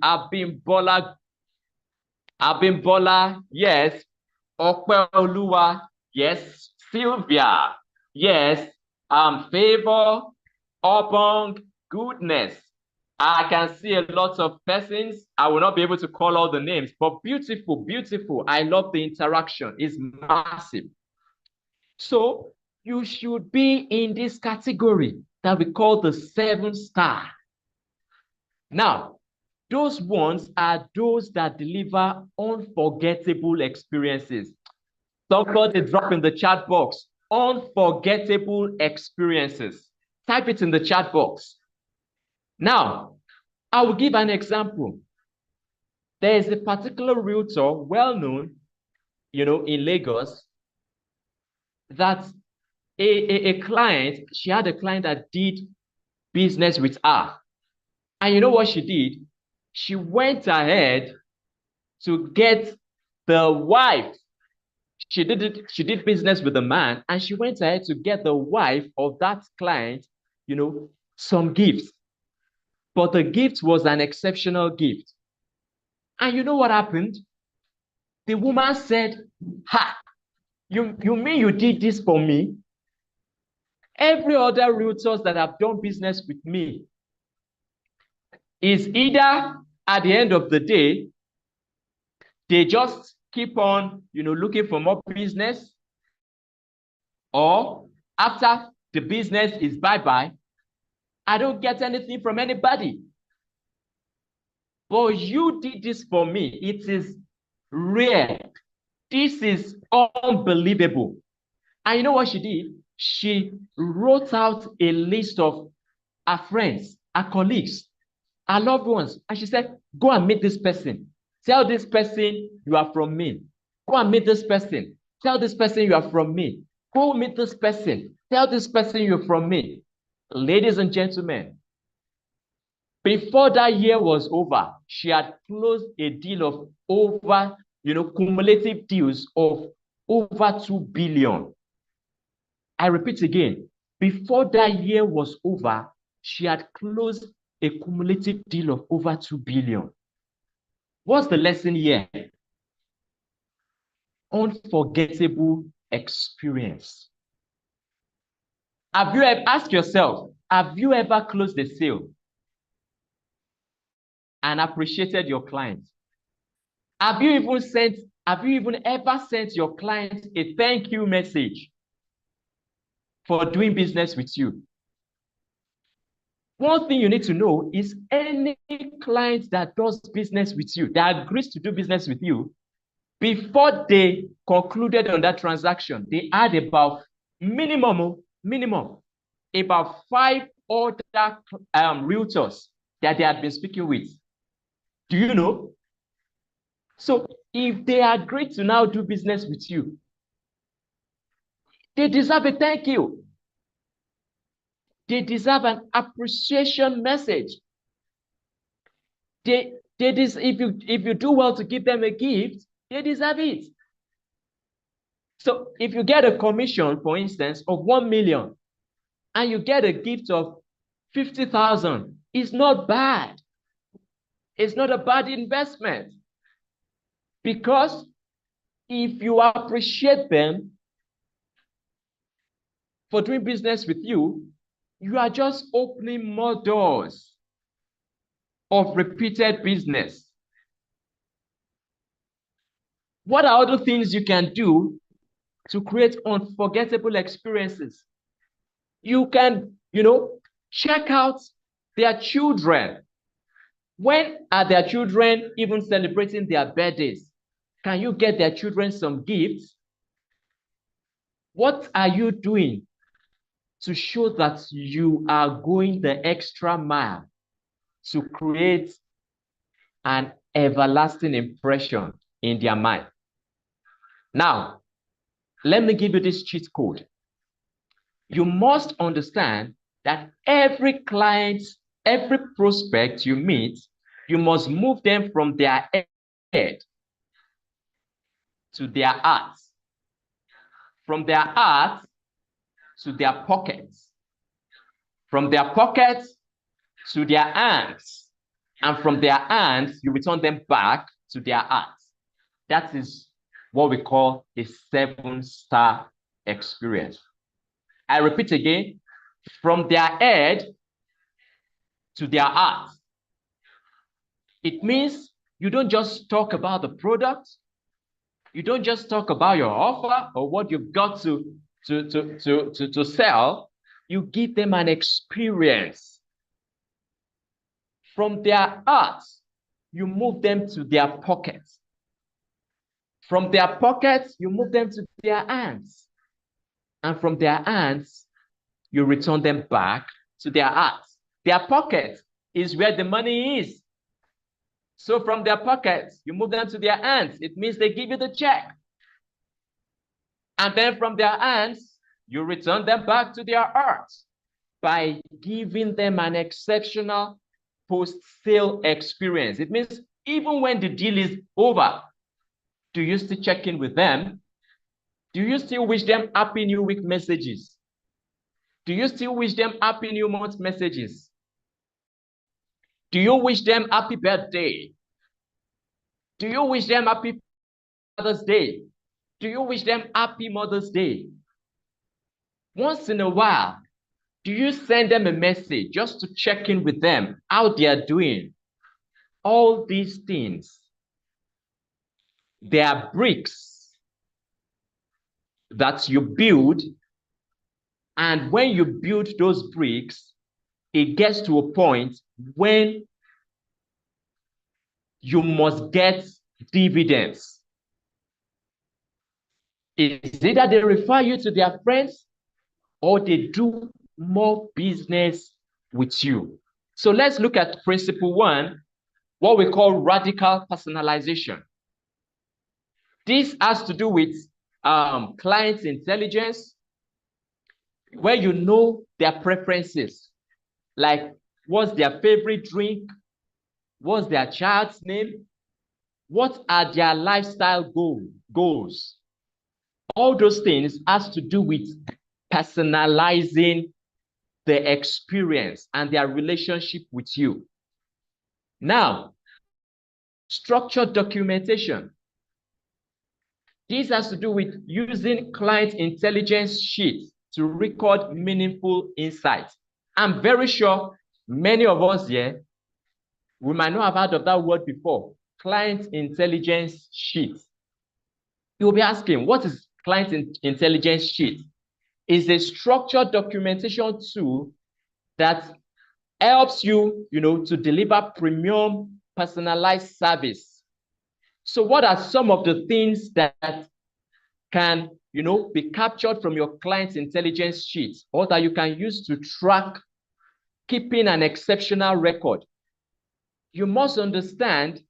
Abimbola. Yes. Okweoluwa. Yes. Sylvia. Yes. Favor. Obong. Goodness. I can see a lot of persons. I will not be able to call all the names, but beautiful. I love the interaction. It's massive. So you should be in this category that we call the 7-star. Now, those ones are those that deliver unforgettable experiences. Somebody drop in the chat box, unforgettable experiences. Type it in the chat box. Now, I will give an example. There is a particular realtor, well-known, in Lagos, that a client, she had a client that did business with her. And you know what she did? She went ahead to get the wife. She did business with the man, and she went ahead to get the wife of that client, some gifts. But the gift was an exceptional gift. And you know what happened? The woman said, "Ha, you mean you did this for me? Every other realtors that have done business with me is either at the end of the day, they just keep on, looking for more business, or after the business is bye-bye, I don't get anything from anybody. But you did this for me. It is rare. This is unbelievable. And you know what she did? She wrote out a list of her friends, her colleagues, her loved ones. And she said, go and meet this person. Tell this person you are from me. Go and meet this person. Tell this person you are from me. Go meet this person. Tell this person you're from me. Ladies and gentlemen, before that year was over, she had closed a deal of over, cumulative deals of over 2 billion. I repeat again, before that year was over, she had closed a cumulative deal of over 2 billion. What's the lesson here? Unforgettable experience. Have you ever asked yourself, have you ever closed a sale and appreciated your client? Have you even ever sent your client a thank you message for doing business with you? One thing you need to know is any client that does business with you, that agrees to do business with you, before they concluded on that transaction, they had about minimum, about 5 other realtors that they had been speaking with. Do you know? So if they agree to now do business with you, they deserve a thank you. They deserve an appreciation message. If you do well to give them a gift, they deserve it. So if you get a commission, for instance, of 1 million, and you get a gift of 50,000, it's not bad. It's not a bad investment. Because if you appreciate them for doing business with you, you are just opening more doors of repeated business. What are other things you can do to create unforgettable experiences? You can, check out their children. When are their children even celebrating their birthdays? Can you get their children some gifts? What are you doing to show that you are going the extra mile to create an everlasting impression in their mind? Now, let me give you this cheat code. You must understand that every client, every prospect you meet, you must move them from their head to their heart, from their heart to their pockets, from their pockets to their hands, and from their hands, you return them back to their hearts. That is what we call a 7-star experience. I repeat again, from their head to their heart. It means you don't just talk about the product, you don't just talk about your offer or what you've got to sell, you give them an experience. From their hearts, you move them to their pockets. From their pockets, you move them to their hands. And from their hands, you return them back to their hearts. Their pocket is where the money is. So from their pockets, you move them to their hands. It means they give you the check. And then from their hands, you return them back to their hearts by giving them an exceptional post-sale experience. It means even when the deal is over, do you still check in with them? Do you still wish them happy new week messages? Do you still wish them happy new month messages? Do you wish them happy birthday? Do you wish them happy Father's Day? Do you wish them happy Mother's Day? Once in a while, do you send them a message just to check in with them, how they are doing? All these things, they are bricks that you build. And when you build those bricks, it gets to a point when you must get dividends. It's either they refer you to their friends or they do more business with you. So let's look at principle one, what we call radical personalization. This has to do with client intelligence, where you know their preferences, like what's their favorite drink, what's their child's name, what are their lifestyle goals. All those things has to do with personalizing the experience and their relationship with you. Now, structured documentation. This has to do with using client intelligence sheets to record meaningful insights. I'm very sure many of us here, we might not have heard of that word before, client intelligence sheet. You'll be asking, what is client intelligence sheet? It's a structured documentation tool that helps you, to deliver premium personalized service. So what are some of the things that can, be captured from your client's intelligence sheet, or that you can use to track keeping an exceptional record? You must understand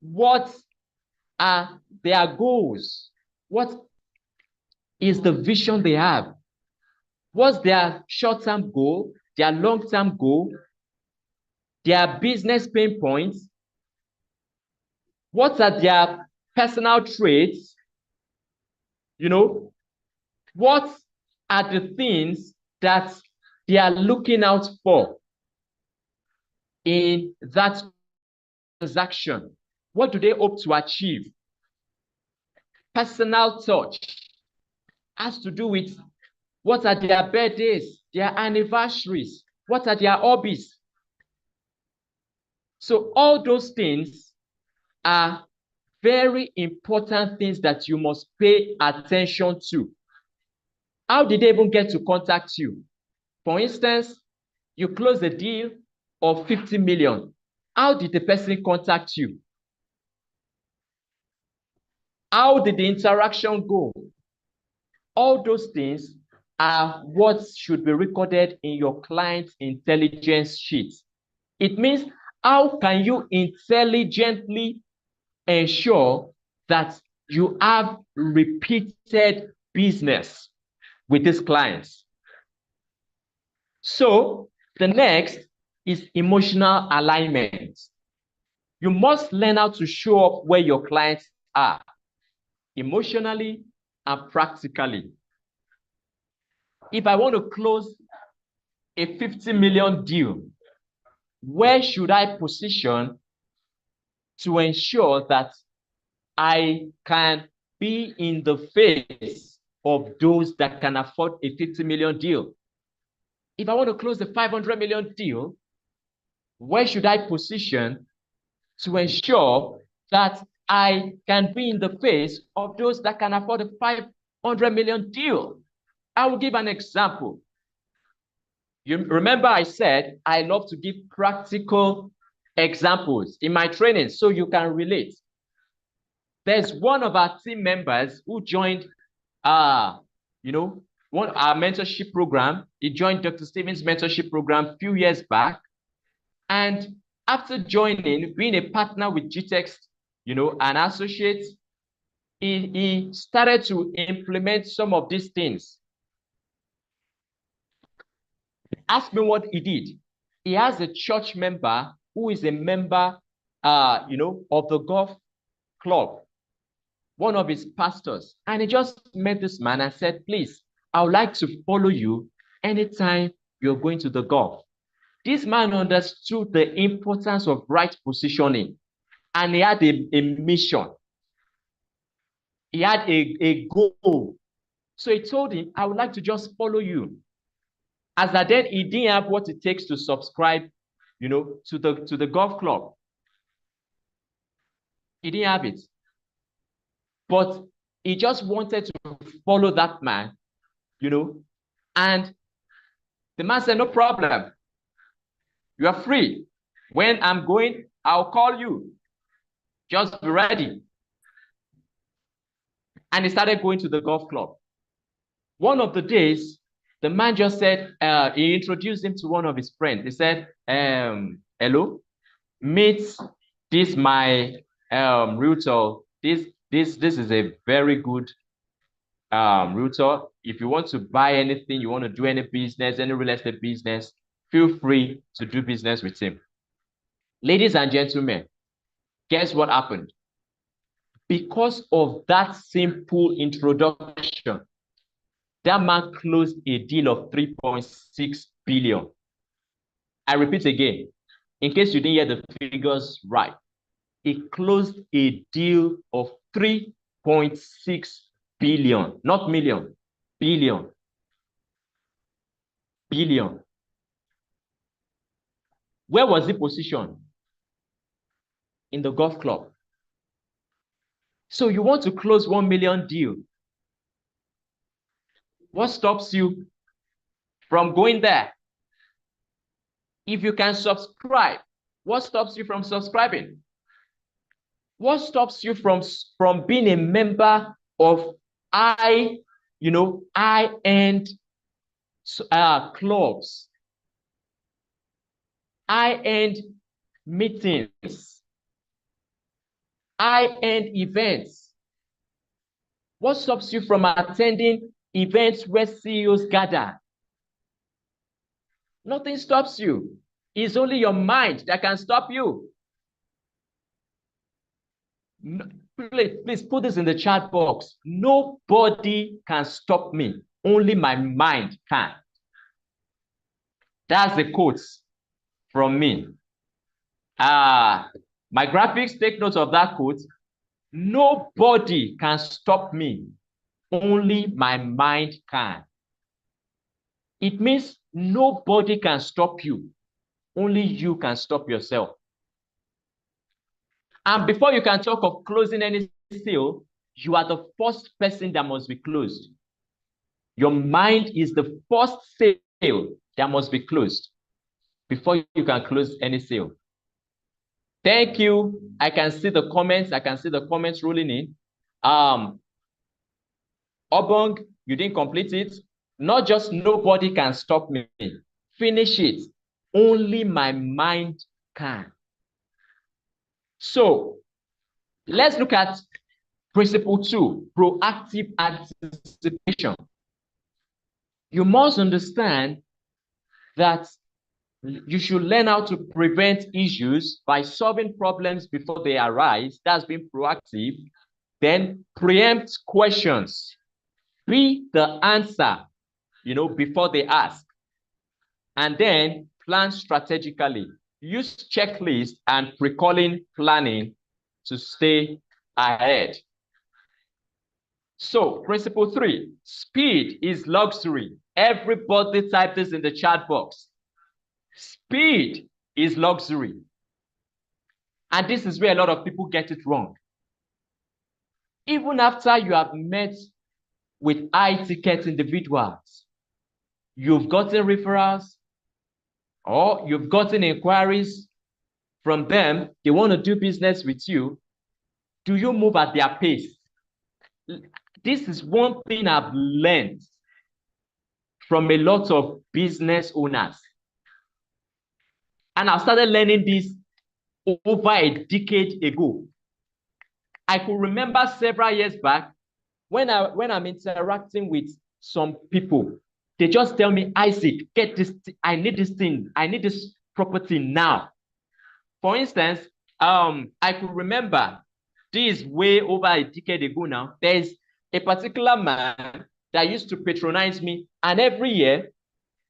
what are their goals, what is the vision they have, what's their short-term goal, their long-term goal, their business pain points, what are their personal traits, what are the things that they are looking out for in that transaction? What do they hope to achieve? Personal touch has to do with what are their birthdays, their anniversaries, what are their hobbies. So all those things are very important things that you must pay attention to. How did they even get to contact you? For instance, you close a deal of 50 million. How did the person contact you? How did the interaction go? All those things are what should be recorded in your client intelligence sheet. It means, how can you intelligently ensure that you have repeated business with these clients? So the next is emotional alignment. You must learn how to show up where your clients are, emotionally and practically. If I want to close a 50 million deal, where should I position to ensure that I can be in the face of those that can afford a 50 million deal? If I want to close a 500 million deal, where should I position to ensure that I can be in the face of those that can afford a 500 million deal? I will give an example. You remember I said I love to give practical examples in my training so you can relate. There's one of our team members who joined our mentorship program. He joined Dr. Stevens' mentorship program a few years back. And after joining, being a partner with GTEX, an associate, he started to implement some of these things. Ask me what he did. He has a church member who is a member, of the golf club, one of his pastors. And he just met this man and said, please, I would like to follow you anytime you're going to the golf. This man understood the importance of right positioning, and he had a mission. He had a goal. So he told him, I would like to just follow you. As that then, he didn't have what it takes to subscribe, to the golf club. He didn't have it. But he just wanted to follow that man, and the man said, no problem. You are free. When I'm going, I'll call you. Just be ready. And he started going to the golf club. One of the days, the man just said, he introduced him to one of his friends. He said, hello, meet this my realtor. This is a very good realtor. If you want to buy anything, you want to do any business, any real estate business, feel free to do business with him. Ladies and gentlemen, guess what happened? Because of that simple introduction, that man closed a deal of 3.6 billion. I repeat again, in case you didn't hear the figures right, he closed a deal of 3.6 billion, not million, billion. Billion. Where was he positioned? In the golf club. So you want to close 1 million deal. What stops you from going there? If you can subscribe, what stops you from subscribing? What stops you from being a member of high-end clubs, high-end meetings, high-end events? What stops you from attending events where CEOs gather? Nothing stops you. It's only your mind that can stop you. No, please put this in the chat box. Nobody can stop me. Only my mind can. That's the quote from me. My graphics, take note of that quote. Nobody can stop me. Only my mind can. It means nobody can stop you. Only you can stop yourself. And before you can talk of closing any sale, you are the first person that must be closed. Your mind is the first sale that must be closed before you can close any sale. Thank you. I can see the comments. I can see the comments rolling in. Obong, you didn't complete it. Not just nobody can stop me. Finish it. Only my mind can. So let's look at principle 2, proactive anticipation. You must understand that you should learn how to prevent issues by solving problems before they arise. That's being proactive. Then preempt questions. Be the answer, before they ask. And then plan strategically. Use checklist and pre-calling planning to stay ahead. So, principle 3, speed is luxury. Everybody type this in the chat box. Speed is luxury. And this is where a lot of people get it wrong. Even after you have met with high-ticket individuals, you've gotten referrals, or you've gotten inquiries from them, they want to do business with you. Do you move at their pace? This is one thing I've learned from a lot of business owners. And I started learning this over a decade ago. I could remember several years back when I'm interacting with some people, they just tell me, Isaac, get this, I need this thing, I need this property now. For instance, I could remember this way over a decade ago now. There's a particular man that used to patronize me, and every year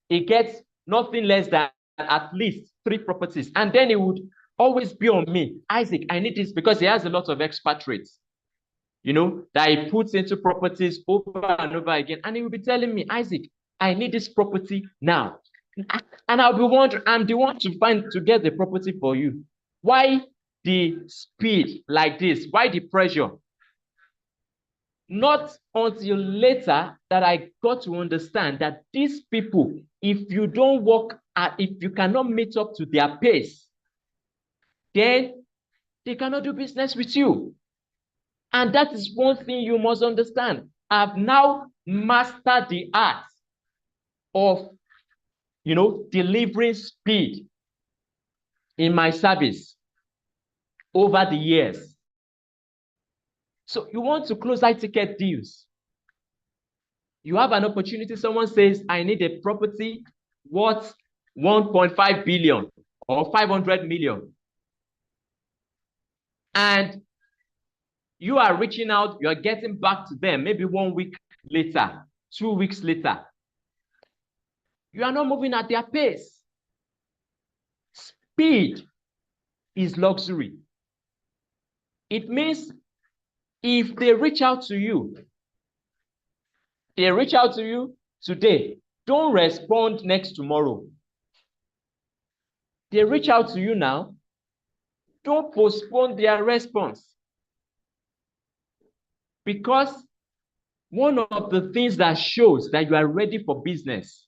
he gets nothing less than at least 3 properties. And then he would always be on me, Isaac, I need this, because he has a lot of expatriates, that he puts into properties over and over again. And he will be telling me, Isaac, I need this property now. And I'll be wondering, I'm the one to get the property for you. Why the speed like this? Why the pressure? Not until later that I got to understand that these people, if you don't work And if you cannot meet up to their pace, then they cannot do business with you. And that is one thing you must understand. I've now mastered the art of, delivering speed in my service over the years. So you want to close high ticket deals. You have an opportunity. Someone says, I need a property worth 1.5 billion or 500 million. And you are reaching out, you are getting back to them maybe 1 week later, 2 weeks later. You are not moving at their pace. Speed is luxury. It means if they reach out to you today, don't respond next tomorrow. They reach out to you now, don't postpone their response. Because one of the things that shows that you are ready for business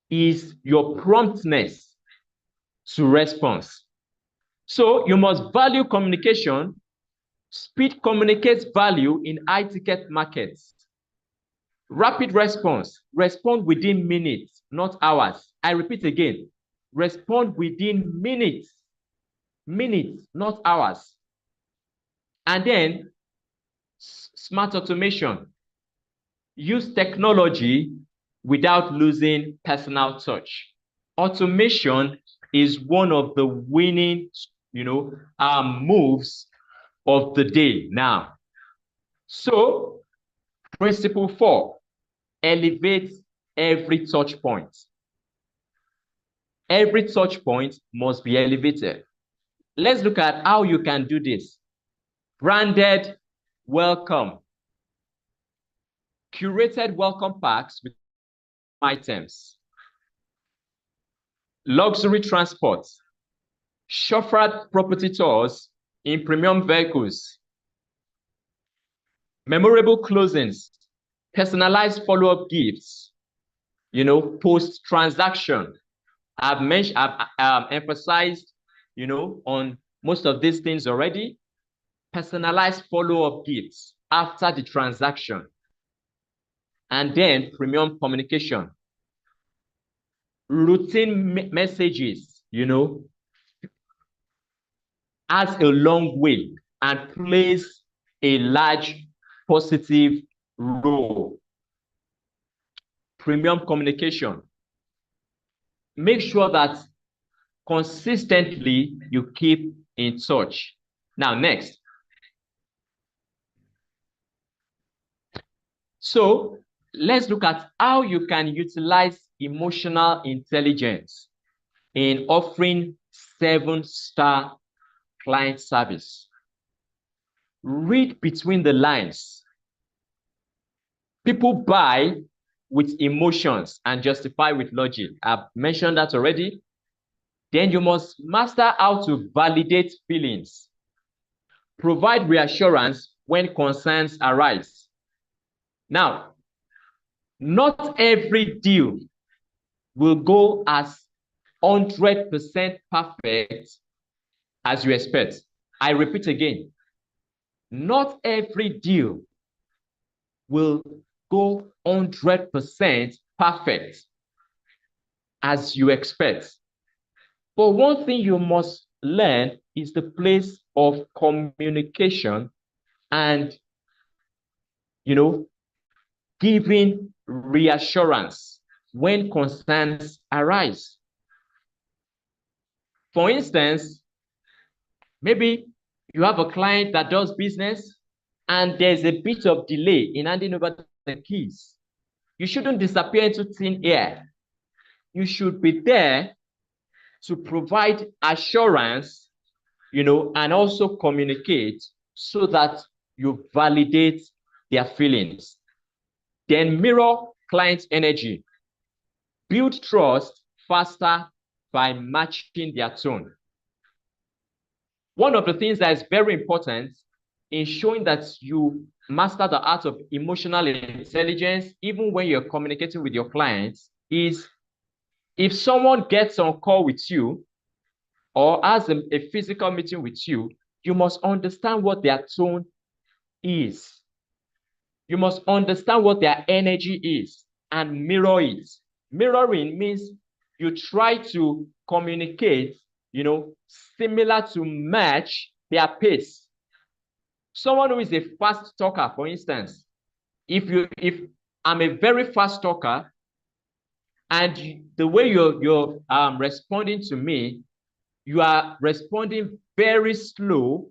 is your promptness to response. So you must value communication. Speed communicates value in high-ticket markets. Rapid response. Respond within minutes, not hours. I repeat again. Respond within minutes. Minutes, not hours. And then smart automation. Use technology without losing personal touch. Automation is one of the winning, moves of the day now. So, principle 4, elevate every touch point. Every touch point must be elevated. Let's look at how you can do this. Branded welcome. Curated welcome packs with items. Luxury transport. Chauffeured property tours in premium vehicles. Memorable closings. Personalized follow-up gifts. Post-transaction. I've emphasized, on most of these things already. Personalized follow-up gifts after the transaction. And then premium communication. Routine messages, adds a long way and plays a large positive role. Premium communication. Make sure that consistently you keep in touch. Now, next. So let's look at how you can utilize emotional intelligence in offering 7-star client service. Read between the lines. People buy with emotions and justify with logic. I've mentioned that already. Then you must master how to validate feelings. Provide reassurance when concerns arise. Now, not every deal will go as 100% perfect as you expect. I repeat again, not every deal will go 100% perfect as you expect. But one thing you must learn is the place of communication and, giving reassurance when concerns arise. For instance, maybe you have a client that does business and there's a bit of delay in handing over the keys. You shouldn't disappear into thin air. You should be there to provide assurance, and also communicate so that you validate their feelings. Then mirror client energy. Build trust faster by matching their tone. One of the things that is very important in showing that you master the art of emotional intelligence, even when you're communicating with your clients, is If someone gets on call with you or has a physical meeting with you, you must understand what their tone is. You must understand what their energy is and mirror it. Mirroring means you try to communicate, similar to match their pace. Someone who is a fast talker, for instance, if I'm a very fast talker and the way you're responding to me, you are responding very slow,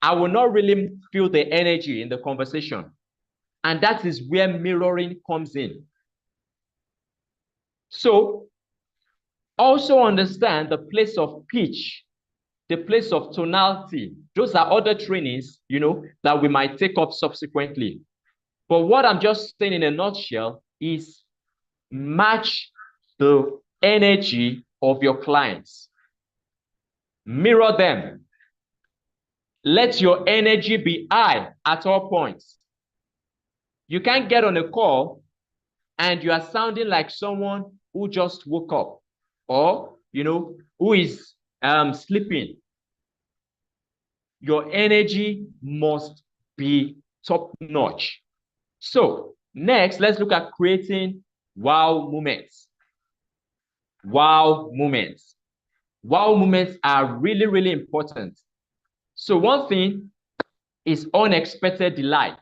I will not really feel the energy in the conversation. And that is where mirroring comes in. So also understand the place of pitch, the place of tonality. Those are other trainings, that we might take up subsequently. But what I'm just saying in a nutshell is match the energy of your clients. Mirror them. Let your energy be high at all points. You can't get on a call and you are sounding like someone who just woke up or, who is sleeping. Your energy must be top notch. So next, let's look at creating wow moments. Wow moments. Wow moments are really, really important. So one thing is unexpected delight.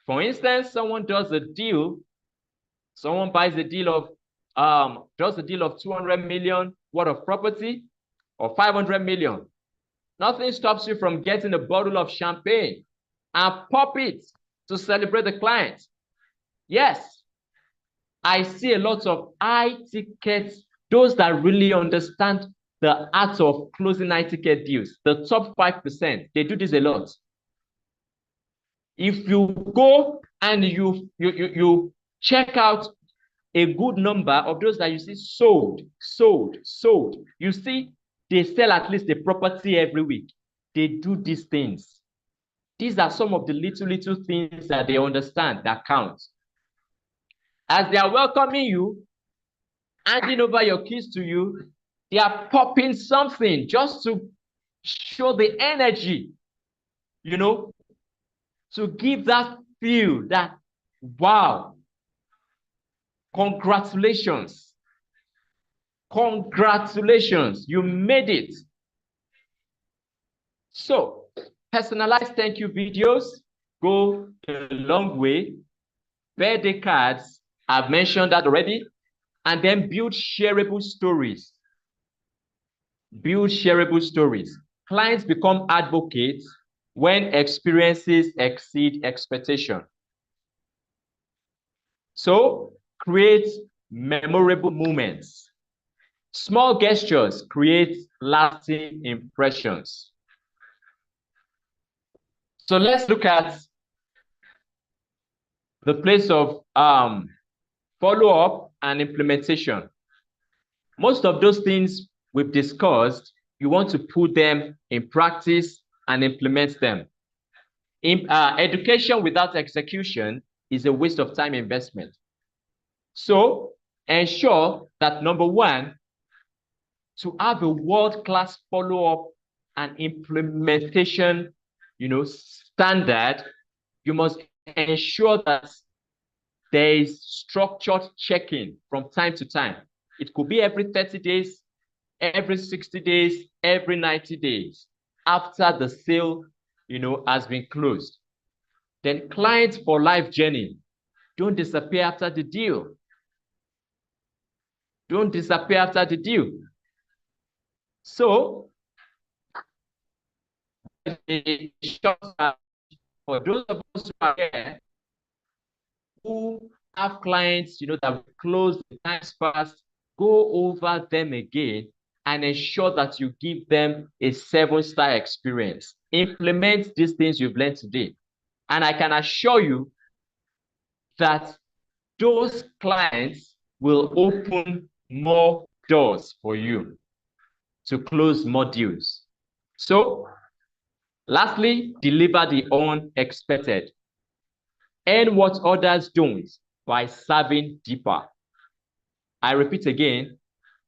For instance, someone does a deal, someone buys a deal of, does a deal of 200 million worth of property or 500 million. Nothing stops you from getting a bottle of champagne and pop it to celebrate the client. Yes, I see a lot of high tickets, those that really understand the art of closing high ticket deals. The top 5%, they do this a lot. If you go and you check out a good number of those that you see sold, you see they sell at least a property every week. They do these things. These are some of the little things that they understand that count. As they are welcoming you, handing over your keys to you, they are popping something just to show the energy, to give that feel that, wow, congratulations. Congratulations, you made it. So, personalized thank you videos go a long way. Birthday cards, I've mentioned that already. And then build shareable stories. Build shareable stories. Clients become advocates when experiences exceed expectation. So, create memorable moments. Small gestures create lasting impressions. So let's look at the place of follow-up and implementation. Most of those things we've discussed, you want to put them in practice and implement them. Education without execution is a waste of time investment. So ensure that number one, to have a world-class follow-up and implementation, standard, you must ensure that there is structured checking from time to time. It could be every 30 days, every 60 days, every 90 days after the sale, has been closed. Then clients for life journey, don't disappear after the deal. Don't disappear after the deal. So, for those of us who are here, who have clients, that will close the times fast, go over them again and ensure that you give them a 7-star experience. Implement these things you've learned today. And I can assure you that those clients will open more doors for you to close more deals. So, lastly, deliver the unexpected. Earn what others don't by serving deeper. I repeat again,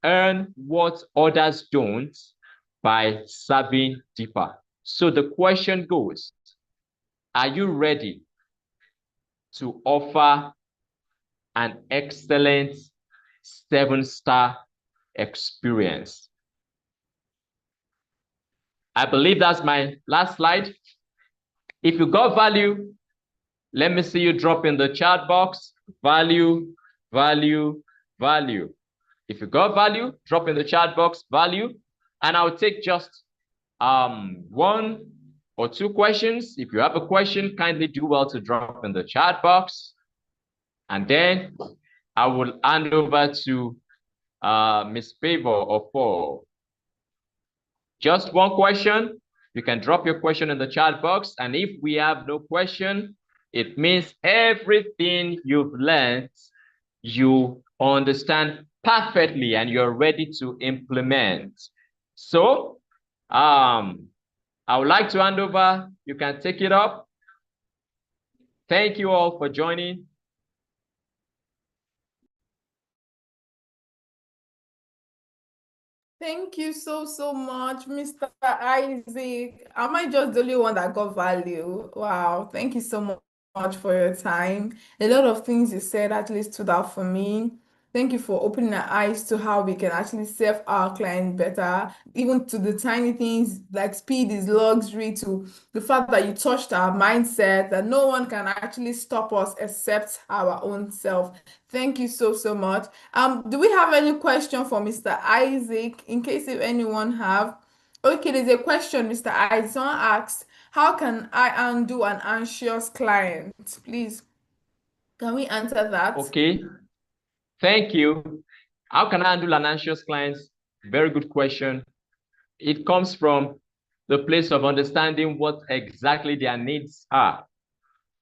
earn what others don't by serving deeper. So the question goes, are you ready to offer an excellent 7-star experience? I believe that's my last slide. If you got value, let me see you drop in the chat box. Value, value, value. If you got value, drop in the chat box, value. And I'll take just 1 or 2 questions. If you have a question, kindly do well to drop in the chat box. And then I will hand over to Miss Favor or Paul. Just 1 question. You can drop your question in the chat box. And if we have no question, it means everything you've learned, you understand perfectly and you're ready to implement. So I would like to hand over. You can take it up. Thank you all for joining. Thank you so much, Mr. Isaac. Am I just the only one that got value? Wow, thank you so much for your time. A lot of things you said actually stood out for me. Thank you for opening our eyes to how we can actually serve our client better, even to the tiny things like speed is luxury, to the fact that you touched our mindset, that no one can actually stop us except our own self. Thank you so much. Do we have any question for Mr. Isaac? In case if anyone have. Okay, there's a question, Mr. Isaac. Someone asks, how can I undo an anxious client? Please, can we answer that? Okay, thank you. How can I handle an anxious client? Very good question. It comes from the place of understanding what exactly their needs are.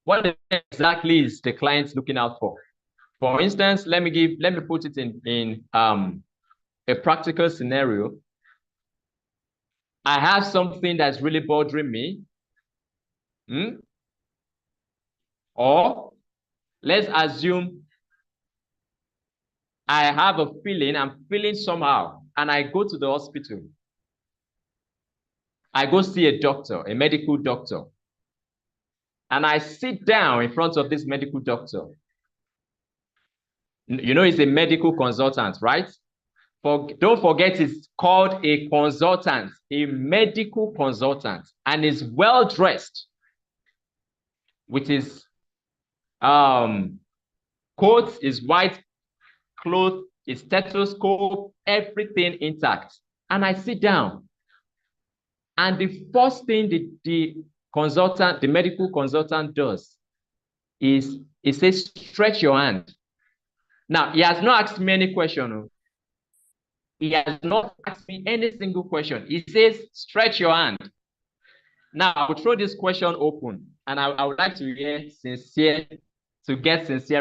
What exactly is the client looking out for? For instance, let me put it in a practical scenario. I have something that's really bothering me. Or let's assume I have a feeling, I'm feeling somehow, and I go to the hospital. I go see a doctor, a medical doctor. And I sit down in front of this medical doctor. You know, he's a medical consultant, right? Don't forget, it's called a consultant, a medical consultant, and is well dressed with his coat, his white clothes, his stethoscope, everything intact. And I sit down. And the first thing the medical consultant does is he says, stretch your hand. Now, he has not asked me any question. He has not asked me any single question. He says, stretch your hand. Now, I will throw this question open, and I would like to get sincere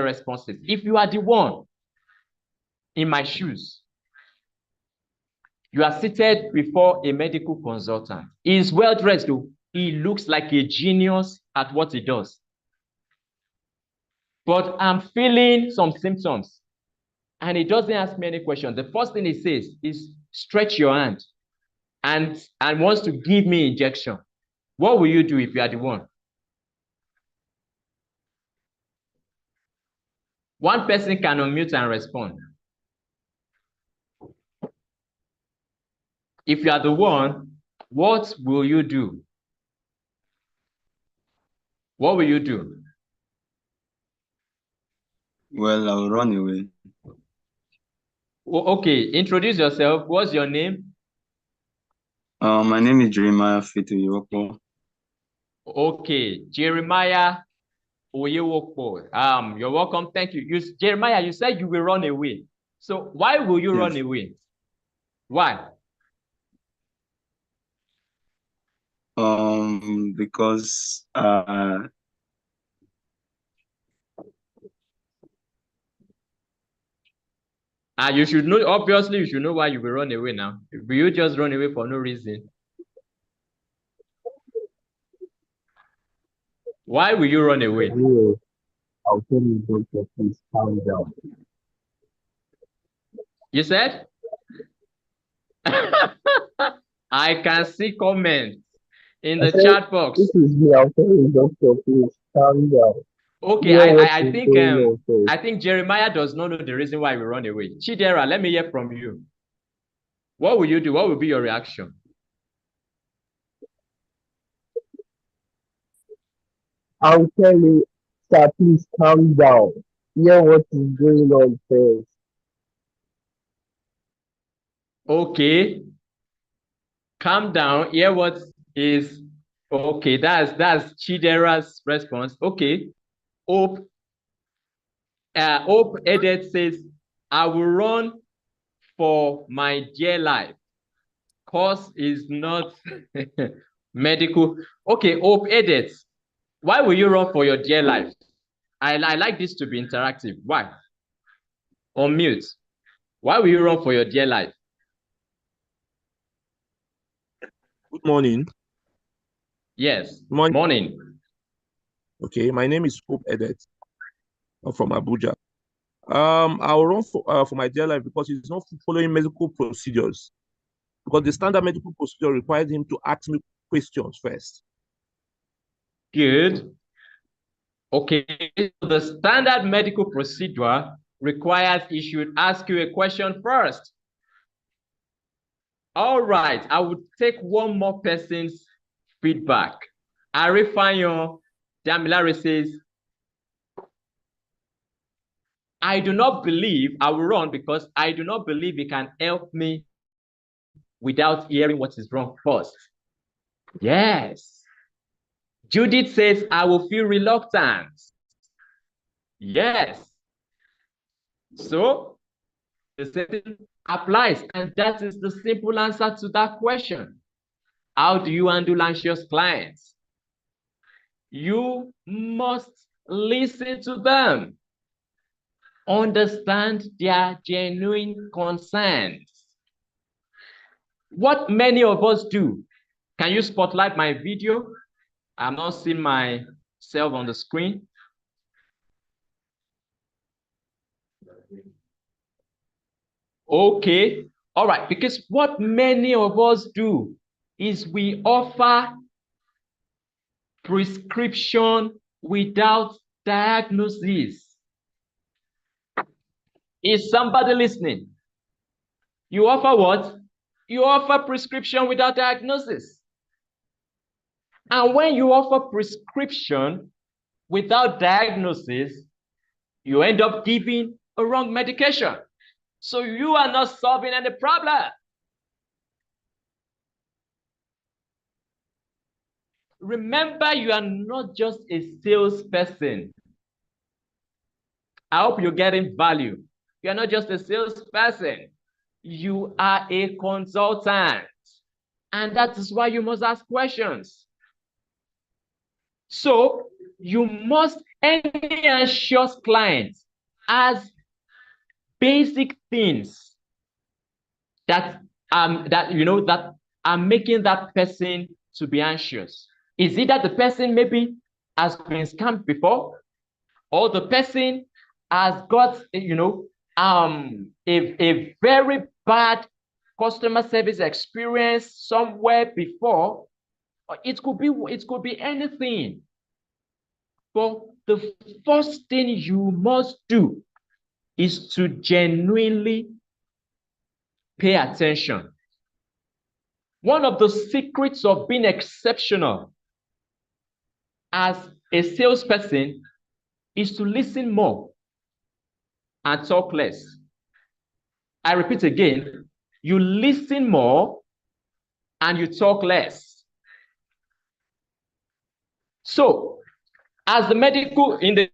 responses. If you are the one in my shoes, you are seated before a medical consultant. He is well dressed, though. He looks like a genius at what he does. But I'm feeling some symptoms, and he doesn't ask me any questions. The first thing he says is, stretch your hand, and wants to give me injection. What will you do if you are the one? One person can unmute and respond. If you are the one, what will you do? What will you do? Well, I'll run away. Okay, introduce yourself. What's your name? My name is Jeremiah Fituyopo. Okay, Jeremiah Oyewokpo. You're welcome. Thank you. Jeremiah, you said you will run away. So why will you run away? Why? Because you should know, obviously you should know why you will run away now. Will you just run away for no reason? Why will you run away? I'll tell you, doctor, please calm down. You said? I can see comments in I the said, chat box. this is me. I'm telling you, doctor, please calm down. Okay, Hear what I is think going on first. I think Jeremiah does not know the reason why we run away. Chidera, let me hear from you. What will you do? What will be your reaction? I'll tell you, sir, please calm down. Hear what is going on first. Okay, calm down. Hear what is okay. That's Chidera's response. Okay. Hope Hope Edet says, I will run for my dear life. Cause is not medical. Okay, Hope Edet, why will you run for your dear life? I like this to be interactive. Why? On mute. Why will you run for your dear life? Good morning. Yes. Morning. Okay, my name is Hope Edet. I'm from Abuja. I will run for my dear life because he's not following medical procedures. Because the standard medical procedure requires him to ask me questions first. Good. Okay, the standard medical procedure requires he should ask you a question first. All right, I would take one more person's feedback. Arifanyo Damilare says, I do not believe I will run because I do not believe he can help me without hearing what is wrong first. Yes. Judith says, I will feel reluctant. Yes. So the same applies, and that is the simple answer to that question. How do you handle anxious clients? You must listen to them. Understand their genuine concerns. What many of us do. Can you spotlight my video? I'm not seeing myself on the screen. Okay. All right. Because what many of us do is we offer prescription without diagnosis. Is somebody listening? You offer what? You offer prescription without diagnosis. And when you offer prescription without diagnosis, you end up giving a wrong medication. So you are not solving any problem. Remember, you are not just a salesperson. I hope you're getting value. You're not just a salesperson. You are a consultant. And that is why you must ask questions. So you must, any anxious client has basic things that that are making that person to be anxious. Is it that the person maybe has been scammed before, or the person has got a very bad customer service experience somewhere before? It could be anything. But the first thing you must do is to genuinely pay attention. One of the secrets of being exceptional as a salesperson is to listen more and talk less. I repeat again, you listen more and you talk less. So, as the medical, in the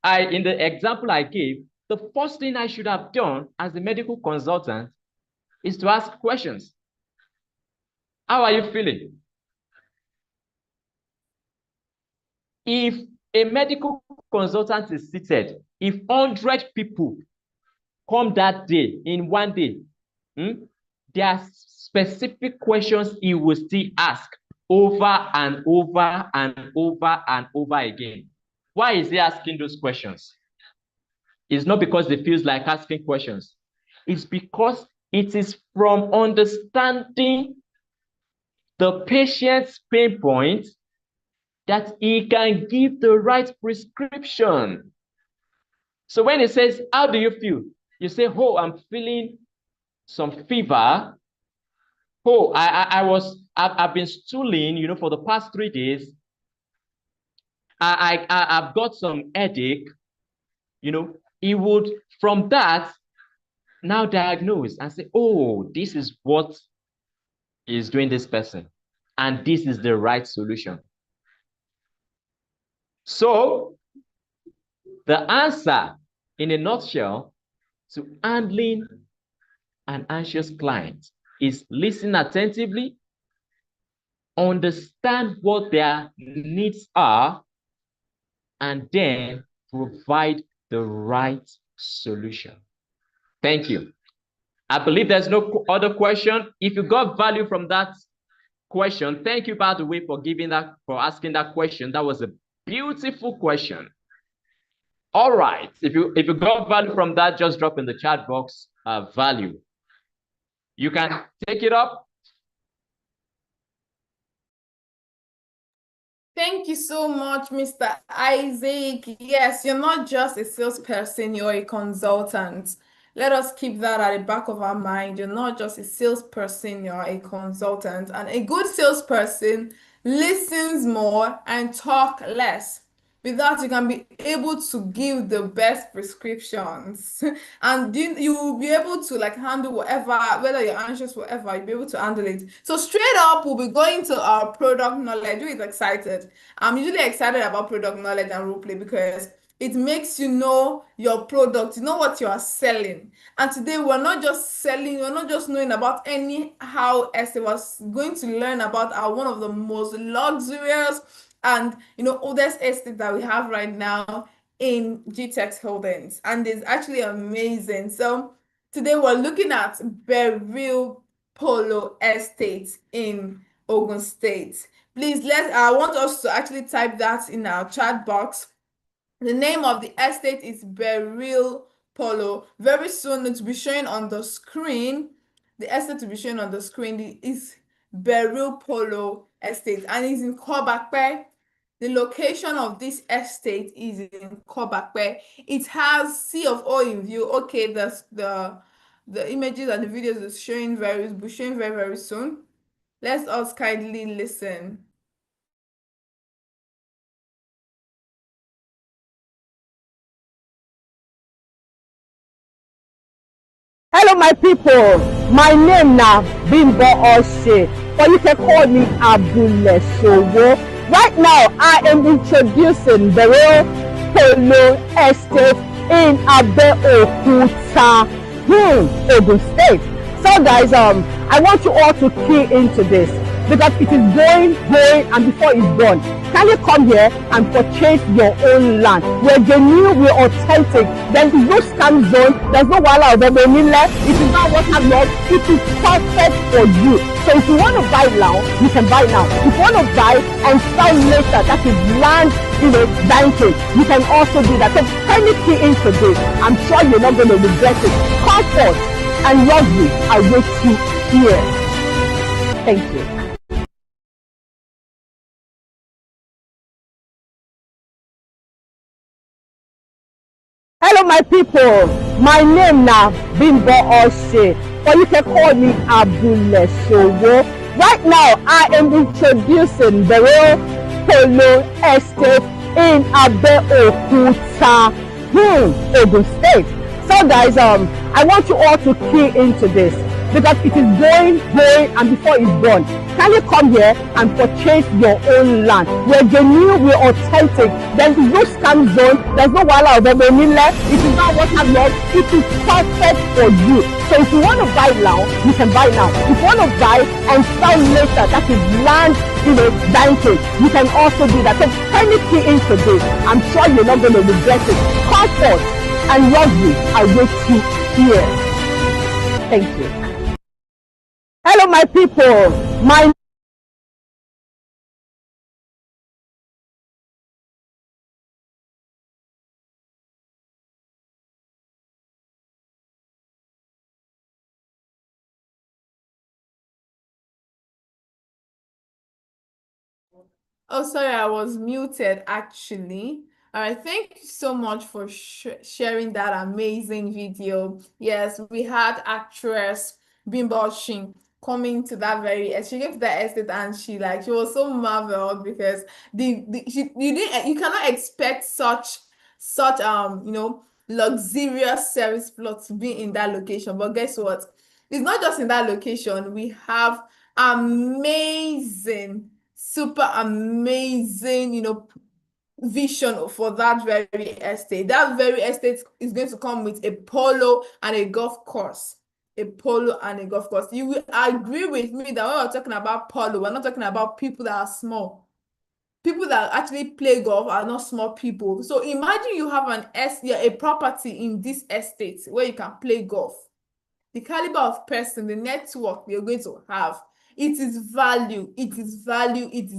example I gave, the first thing I should have done as a medical consultant is to ask questions. How are you feeling? If a medical consultant is seated, if 100 people come that day, in one day, there are specific questions he will still ask over and over and over and over again. Why is he asking those questions? It's not because he feels like asking questions. is because it is from understanding the patient's pain point that he can give the right prescription. So when he says, how do you feel? You say, oh, I'm feeling some fever. Oh, I've been stooling, for the past 3 days. I've got some headache. He would, from that, now diagnose and say, oh, this is what is doing this person. And this is the right solution. So the answer in a nutshell to handling an anxious client is listen attentively, understand what their needs are, and then provide the right solution. Thank you. I believe there's no other question. If you got value from that question, thank you, by the way, for asking that question. That was a beautiful question. All right. If you got value from that, just drop in the chat box value. You can take it up. Thank you so much, Mr. Isaac. Yes, you're not just a salesperson, you're a consultant. Let us keep that at the back of our mind. You're not just a salesperson, you're a consultant. And a good salesperson listens more and talk less. With that, you can be able to give the best prescriptions. And you will be able to handle whatever, whether you're anxious, whatever, you'll be able to handle it. So straight up, we'll be going to our product knowledge. Who is excited? I'm usually excited about product knowledge and role play because it makes you know your product, you know what you are selling. And today we're not just selling, we're not just knowing about anyhow else. We're going to learn about one of the most luxurious and oldest estate that we have right now in GTEX Holdings. And it's actually amazing. So today we're looking at Beryl Polo Estate in Ogun State. Please I want us to actually type that in our chat box. The name of the estate is Beryl Polo. Very soon it will be showing on the screen. The estate will be showing on the screen is Beryl Polo Estate and it's in Kobakpe. The location of this estate is in Kobakpe. It has Sea of O in view. Okay, the images and the videos is showing will be showing very, very soon. Let us kindly listen. Hello, my people. My name now Bimbo Ose, but you can call me Abdul Sowo. Right now, I am introducing the Royal Polo Estate in Abeokuta, Ogun State. So, guys, I want you all to key into this because it is going, and before it's gone. Can you come here and purchase your own land? We're genuine, we're authentic. There's no scam zone, there's no wala of left. It is not what I've lost. It is perfect for you. So if you want to buy now, you can buy now. If you want to buy and sell later, that is land, banking, you can also do that. So kindly key into this. I'm sure you're not going to regret it. Comfort and luxury await you here. Thank you. Hello, my people. My name now Bimbo Ose, but you can call me Abdul Sowo. Right now, I am introducing the Royal Polo Estate in Abeokuta, Ogun State. So, guys, I want you all to key into this because it is going, and before it's gone. Can you come here and purchase your own land? We're genuine, we're authentic. There's no scam zone, there's no wala of left. It is not what I've lost. It is perfect for you. So if you want to buy now, you can buy now. If you want to buy and sell later, that is land, banking, you can also do that. So kindly key into this. I'm sure you're not going to regret it. Comfort and luxury await you here. Thank you. Hello, my people. My Oh, sorry, I was muted actually. All right, thank you so much for sharing that amazing video. Yes, we had actress Bimbo Shin coming to that she came to that estate and she was so marveled because you cannot expect such luxurious service plot to be in that location. But guess what? It's not just in that location. We have amazing, super amazing, vision for that very estate. That very estate is going to come with a polo and a golf course. A polo and a golf course. You will agree with me that when we're talking about polo, we're not talking about people that are small. People that actually play golf are not small people. So imagine you have a property in this estate where you can play golf. The caliber of person, the network you're going to have, it is value, it is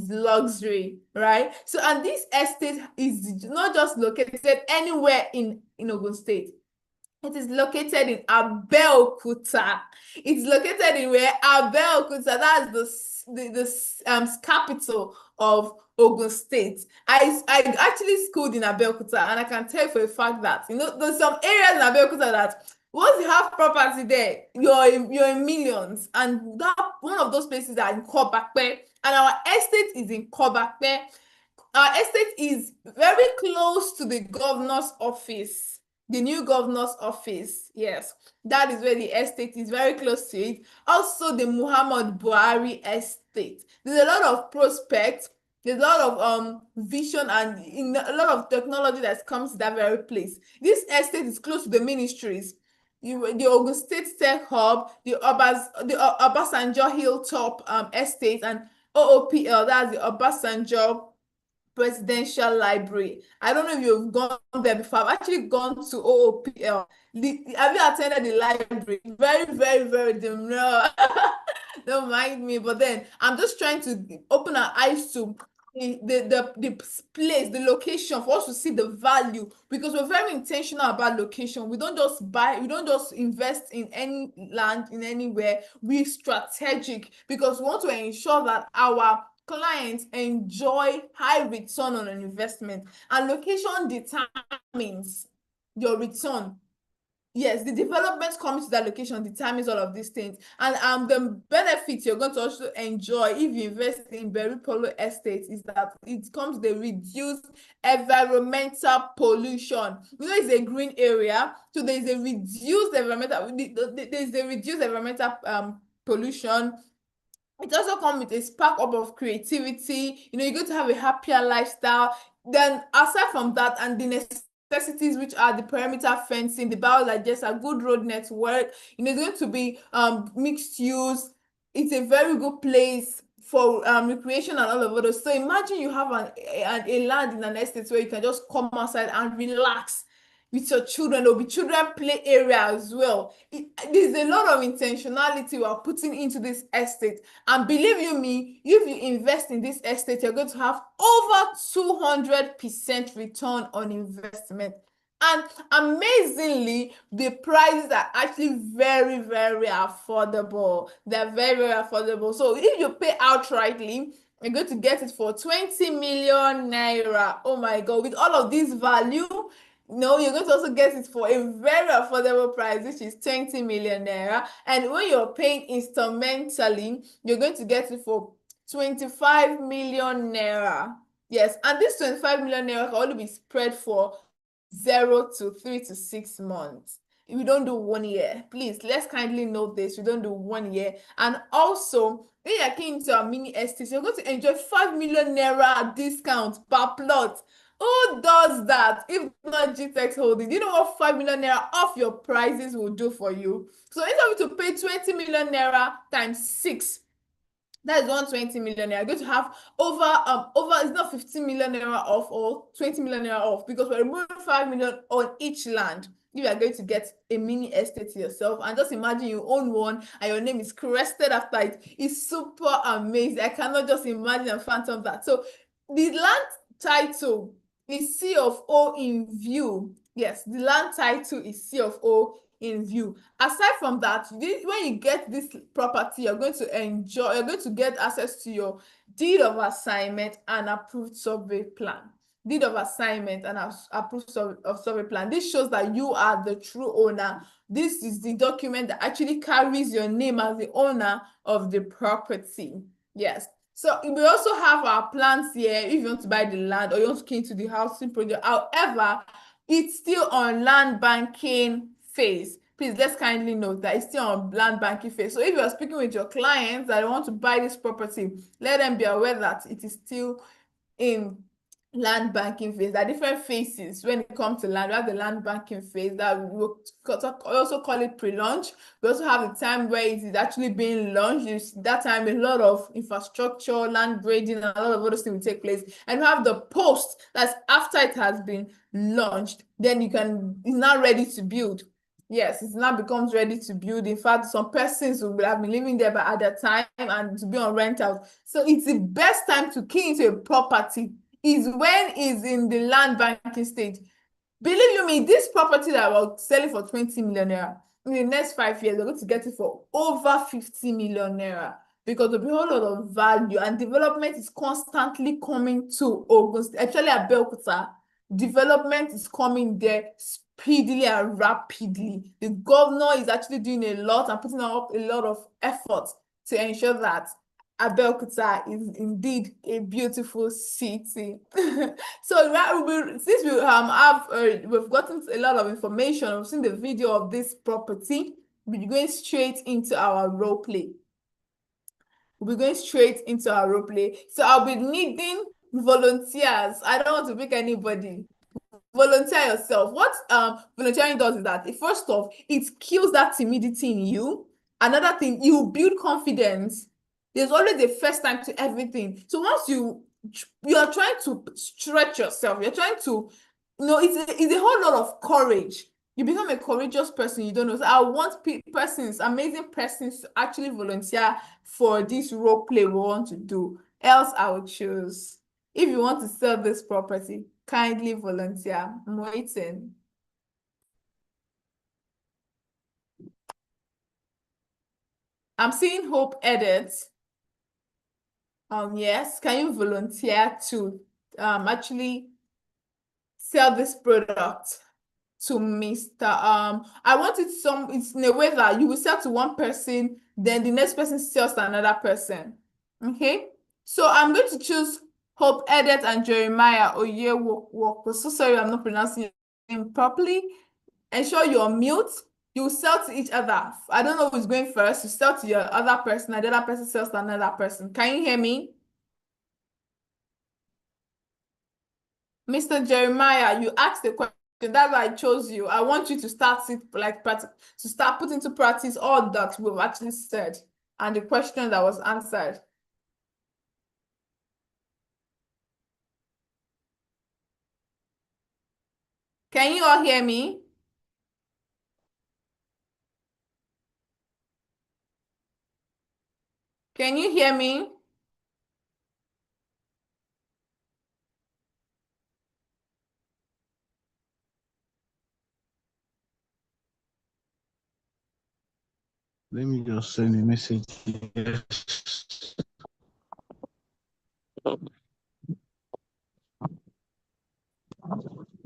luxury, right? So, and this estate is not just located anywhere in Ogun State. It is located in Abeokuta. It's located in where? Abeokuta. That's the capital of Ogun State. I actually schooled in Abeokuta, and I can tell you for a fact that there's some areas in Abeokuta that once you have property there, you're in millions. And that one of those places are in Kobakpe, and our estate is in Kobakpe. Our estate is very close to the governor's office, the new governor's office. Yes, that is where the estate is, very close to it. Also, the Muhammad Buhari estate. There's a lot of prospects. There's a lot of vision and a lot of technology that comes to that very place. This estate is close to the ministries. The Ogun State Tech Hub, the Obasanjo Hilltop Estate, and OOPL, that's the Obasanjo Presidential Library. I don't know if you've gone there before. I've actually gone to OOPL. Have you attended the library? Very, very, very dim. No, don't mind me. But then I'm just trying to open our eyes to the place, the location, for us to see the value, because we're very intentional about location. We don't just buy, we don't just invest in any land in anywhere. We're strategic because we want to ensure that our clients enjoy high return on an investment, and location determines your return. Yes, the development coming to that location determines all of these things. And the benefits you're going to also enjoy if you invest in Berry Polo Estate is that it comes with a reduced environmental pollution. It's a green area, so there's a reduced environmental pollution. It also comes with a spark up of creativity. You're going to have a happier lifestyle. Then aside from that, and the necessities, which are the perimeter fencing, the biodigester, good road network, it's going to be mixed use. It's a very good place for recreation and all of those. So imagine you have a land in an estate where you can just come outside and relax with your children. There'll be children play area as well. There's a lot of intentionality we are putting into this estate, and believe you me, if you invest in this estate, you're going to have over 200% return on investment. And amazingly, the prices are actually very, very affordable. They're very, very affordable. So if you pay outrightly, you're going to get it for 20 million naira. Oh my God, with all of this value, no, you're going to also get it for a very affordable price, which is 20 million naira. And when you're paying instrumentally, you're going to get it for 25 million naira. Yes, and this 25 million naira can only be spread for 0 to 3 to 6 months. We don't do 1 year. Please, let's kindly note this. We don't do 1 year. And also, when you're keen into our mini estate, you're going to enjoy 5 million naira discount per plot. Who does that if not GTEx Holding? Do you know what 5 million naira off your prices will do for you? So instead of you to pay 20 million naira times 6, that is 120 million naira. You're going to have over it's not 15 million naira off or 20 million naira off, because we're removing 5 million on each land. You are going to get a mini estate to yourself, and just imagine you own one and your name is crested after it. It's super amazing. I cannot just imagine and phantom that. So the land title is C of O in view. Yes, the land title is C of O in view. Aside from that, when you get this property, you're going to get access to your deed of assignment and approved survey plan. Deed of assignment and approved of survey plan. This shows that you are the true owner. This is the document that actually carries your name as the owner of the property. Yes. So we also have our plans here if you want to buy the land or you want to key into the housing project. However, it's still on land banking phase. Please, let's kindly note that it's still on land banking phase. So if you're speaking with your clients that want to buy this property, let them be aware that it is still in land banking phase. There are different phases when it comes to land. We have the land banking phase that we also call it pre-launch. We also have the time where it is actually being launched. That time a lot of infrastructure, land grading, and a lot of other things will take place. And we have the post, that's after it has been launched, then it's now ready to build. Yes, it now becomes ready to build. In fact, some persons will have been living there at that time and to be on rent out. So it's the best time to key into a property is when it's in the land banking stage. Believe you me, this property that we're selling for 20 million naira, in the next 5 years, we're going to get it for over 50 million naira because there'll be a whole lot of value and development is constantly coming to Ogun State, especially at Abeokuta. Development is coming there speedily and rapidly. The governor is actually doing a lot and putting up a lot of effort to ensure that Abeokuta is indeed a beautiful city. So since we've gotten a lot of information, we've seen the video of this property, we'll be going straight into our role play. We'll be going straight into our role play. So I'll be needing volunteers. I don't want to pick anybody. Volunteer yourself. What volunteering does is that, first off, it kills that timidity in you. Another thing, you build confidence. There's always a first time to everything. So once you are trying to stretch yourself, you're trying to, it's a whole lot of courage. You become a courageous person. You don't know. So I want amazing persons to actually volunteer for this role play we want to do. Else I will choose. If you want to sell this property, kindly volunteer. I'm waiting. I'm seeing Hope Edit. Yes, can you volunteer to actually sell this product to Mr. I want it's in a way that you will sell to one person, then the next person sells to another person. Okay, so I'm going to choose Hope Edit and Jeremiah Oyewoko. So sorry, I'm not pronouncing it properly. Ensure you're mute. You sell to each other. I don't know who's going first. You sell to your other person, and the other person sells to another person. Can you hear me? Mr. Jeremiah, you asked the question. That's why I chose you. I want you to start put into practice all that we've actually said and the question that was answered. Can you all hear me? Can you hear me? Let me just send a message.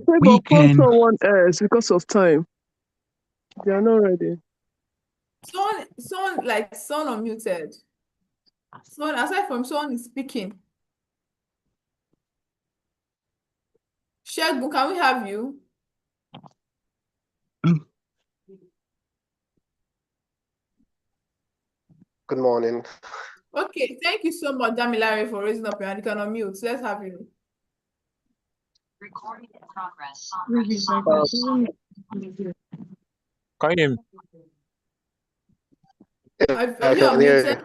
We can someone else because of time. They are not ready. Someone unmuted. Someone aside from someone is speaking. Shegun, can we have you? Good morning. Okay, thank you so much, Damilare, for raising up your hand. You can unmute. Let's have you. Recording in progress. Can you hear me? Are you unmuted?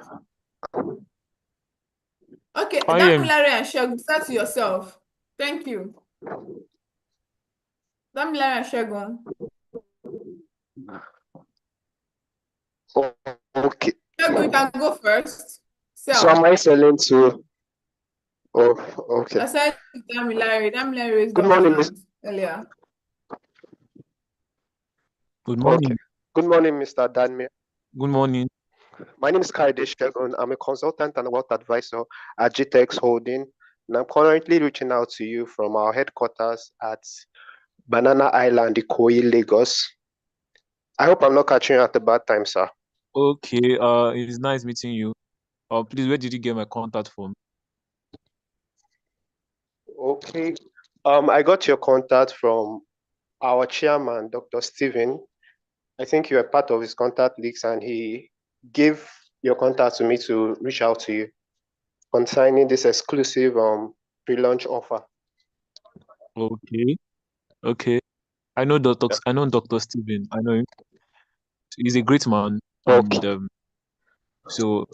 Okay, Damilare and Shegun, start to yourself. Thank you. Damilare and Shegun. Okay. Shegun, you can go first. So am I selling to? Oh, okay. I said Damilare. Damilare is Good morning, Miss. earlier. Good morning. Okay. Good morning, Mr. Danme. Good morning. My name is Kaide Shegun. I'm a consultant and wealth advisor at GTEX Holding, and I'm currently reaching out to you from our headquarters at Banana Island, Ikoyi, Lagos. I hope I'm not catching you at a bad time, sir. Okay, it's nice meeting you. Please, where did you get my contact from? Okay. I got your contact from our chairman, Dr. Steven. I think you are part of his contact list, and he gave your contact to me to reach out to you concerning this exclusive pre-launch offer. Okay, okay. I know Dr. Steven. I know him. He's a great man, and Okay. so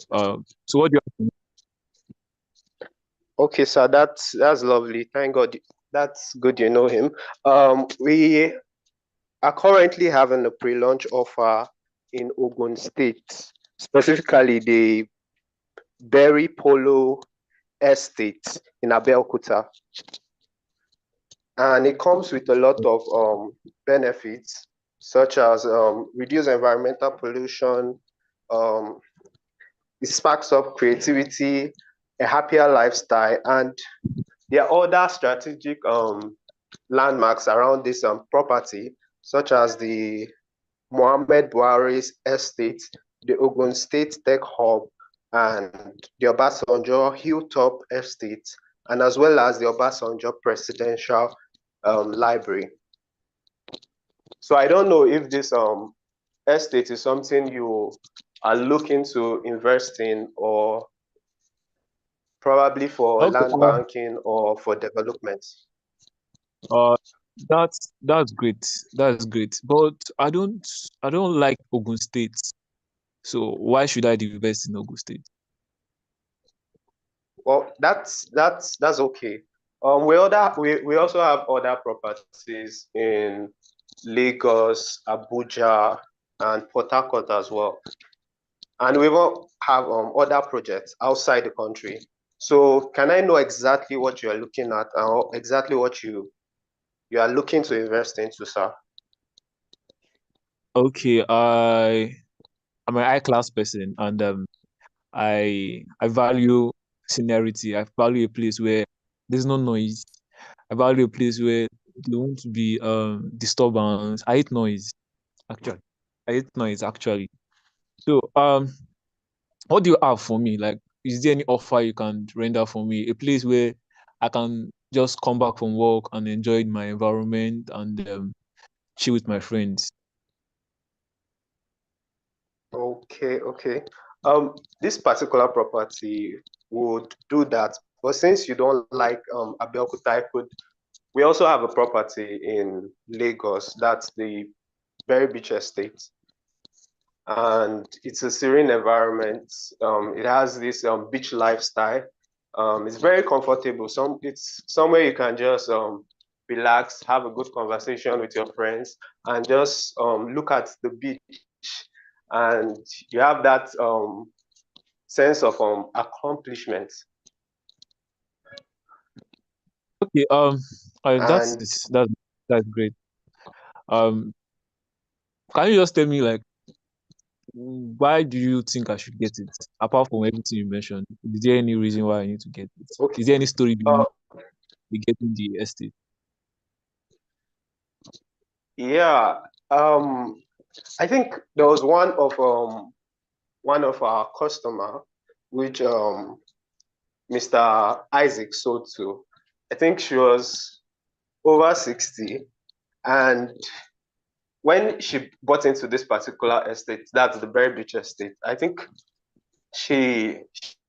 what do you have for me? Okay, sir, that's lovely. Thank God, that's good you know him. We are currently having a pre-launch offer in Ogun State, specifically the Berry Polo Estate in Abeokuta, and it comes with a lot of benefits, such as reduced environmental pollution. Um, it sparks up creativity, a happier lifestyle, and there are other strategic landmarks around this property, such as the Mohammed Buhari's estate, the Ogun State Tech Hub, and the Obasanjo Hilltop Estate, and as well as the Obasanjo Presidential Library. So I don't know if this estate is something you are looking to invest in, or probably for Okay, land banking or for development. uh, that's great. That's great. But I don't like Ogun State. So why should I invest in Ogun State? Well, that's okay. We also have other properties in Lagos, Abuja, and Port Harcourt as well. And we will have other projects outside the country. So can I know exactly what you are looking at and exactly what you are looking to invest into, sir? Okay, I'm an high class person, and I value scenery. I value a place where there's no noise. I value a place where there won't be disturbance. I hate noise, actually. I hate noise, actually. So what do you have for me? Like, is there any offer you can render for me? A place where I can just come back from work and enjoy my environment and chill with my friends. Okay. This particular property would do that, but since you don't like Abeokuta, we also have a property in Lagos. That's the Berry Beach Estate, and it's a serene environment. It has this beach lifestyle. It's very comfortable. It's somewhere you can just relax, have a good conversation with your friends, and just look at the beach, and you have that sense of accomplishment. Okay, that's And this that's great. Um, can you just tell me, like, why do you think I should get it? Apart from everything you mentioned, is there any reason why I need to get it? okay, Is there any story uh, behind me getting the estate? yeah, I think there was one of our customer, which Mr. Isaac sold to. I think she was over 60, and when she bought into this particular estate, that's the Berry Beach estate, I think she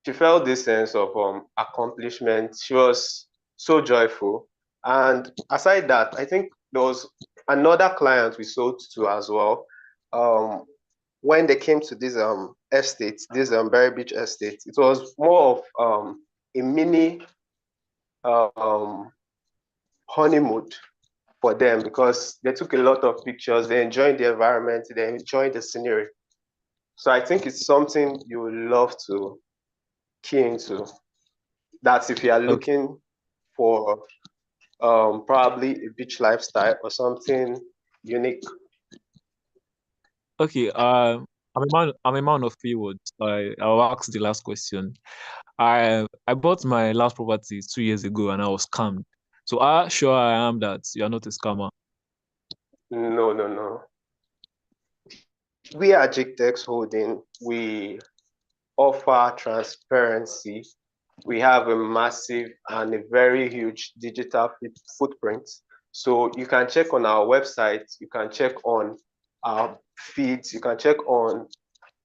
she felt this sense of accomplishment. She was so joyful. And aside that, I think there was another client we sold to as well. Um, when they came to this estate, this Berry Beach estate, it was more of a mini um, honeymoon for them, because they took a lot of pictures, they enjoyed the environment, they enjoyed the scenery. So I think it's something you would love to key into. That's if you are Okay, looking for probably a beach lifestyle or something unique. Okay. I'm a man of few words. I'll ask the last question. I bought my last property 2 years ago and I was scammed. So how sure I am that you are not a scammer? No, no, no. We at JICTEX Holding, we offer transparency. We have a massive and a very huge digital footprint. So you can check on our website, you can check on our feeds, you can check on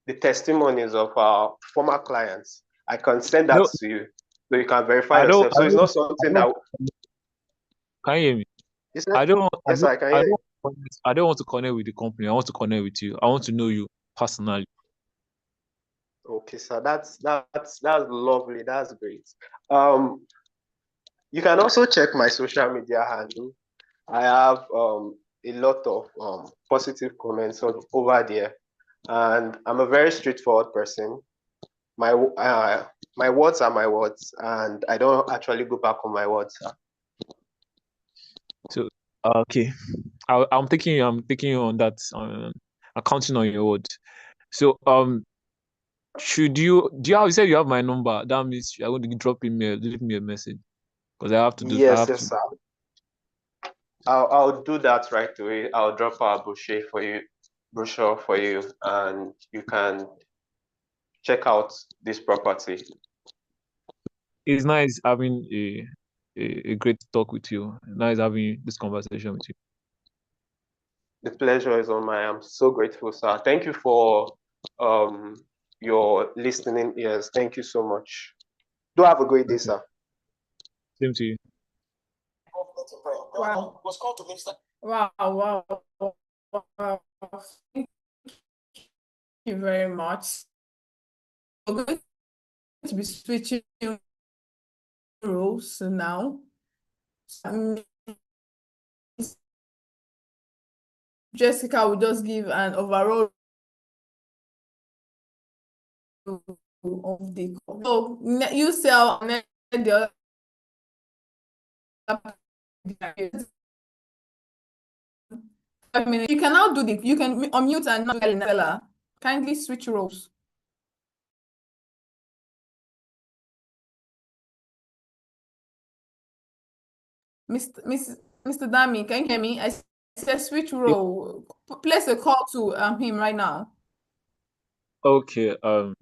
the testimonies of our former clients. I can send that No, to you so you can verify I don't. yourself. I So it's don't. not I something don't. that Can you hear me? you said, I don't. I yes, don't. I can I hear you. don't. I don't want to connect with the company. I want to connect with you. I want to know you personally. Okay, so that's lovely. That's great. Um, you can also check my social media handle. I have a lot of positive comments over there, and I'm a very straightforward person. My words are my words, and I don't actually go back on my words. So okay, I'm taking you. I'm taking you on that. I'm counting on your word. So should you do you have you said you have my number? That means you're going to drop email, leave me a message because I have to do. I Yes, have yes, to. sir. I'll do that right away. I'll drop our brochure for you, and you can check out this property. It's nice having a great talk with you. Nice having this conversation with you. The pleasure is on my. I'm so grateful, sir. Thank you for um your listening ears. Thank you so much. Do have a great day, sir. Same to you. Wow. Wow, wow, wow. Thank you very much. We're going to be switching roles now. Jessica will just give an overall of the. So you sell and then the other. I mean, you can now do the. You can unmute and not seller. Kindly switch roles. Mr. Dami, can you hear me? I said switch role. Place a call to him right now. Okay. Okay.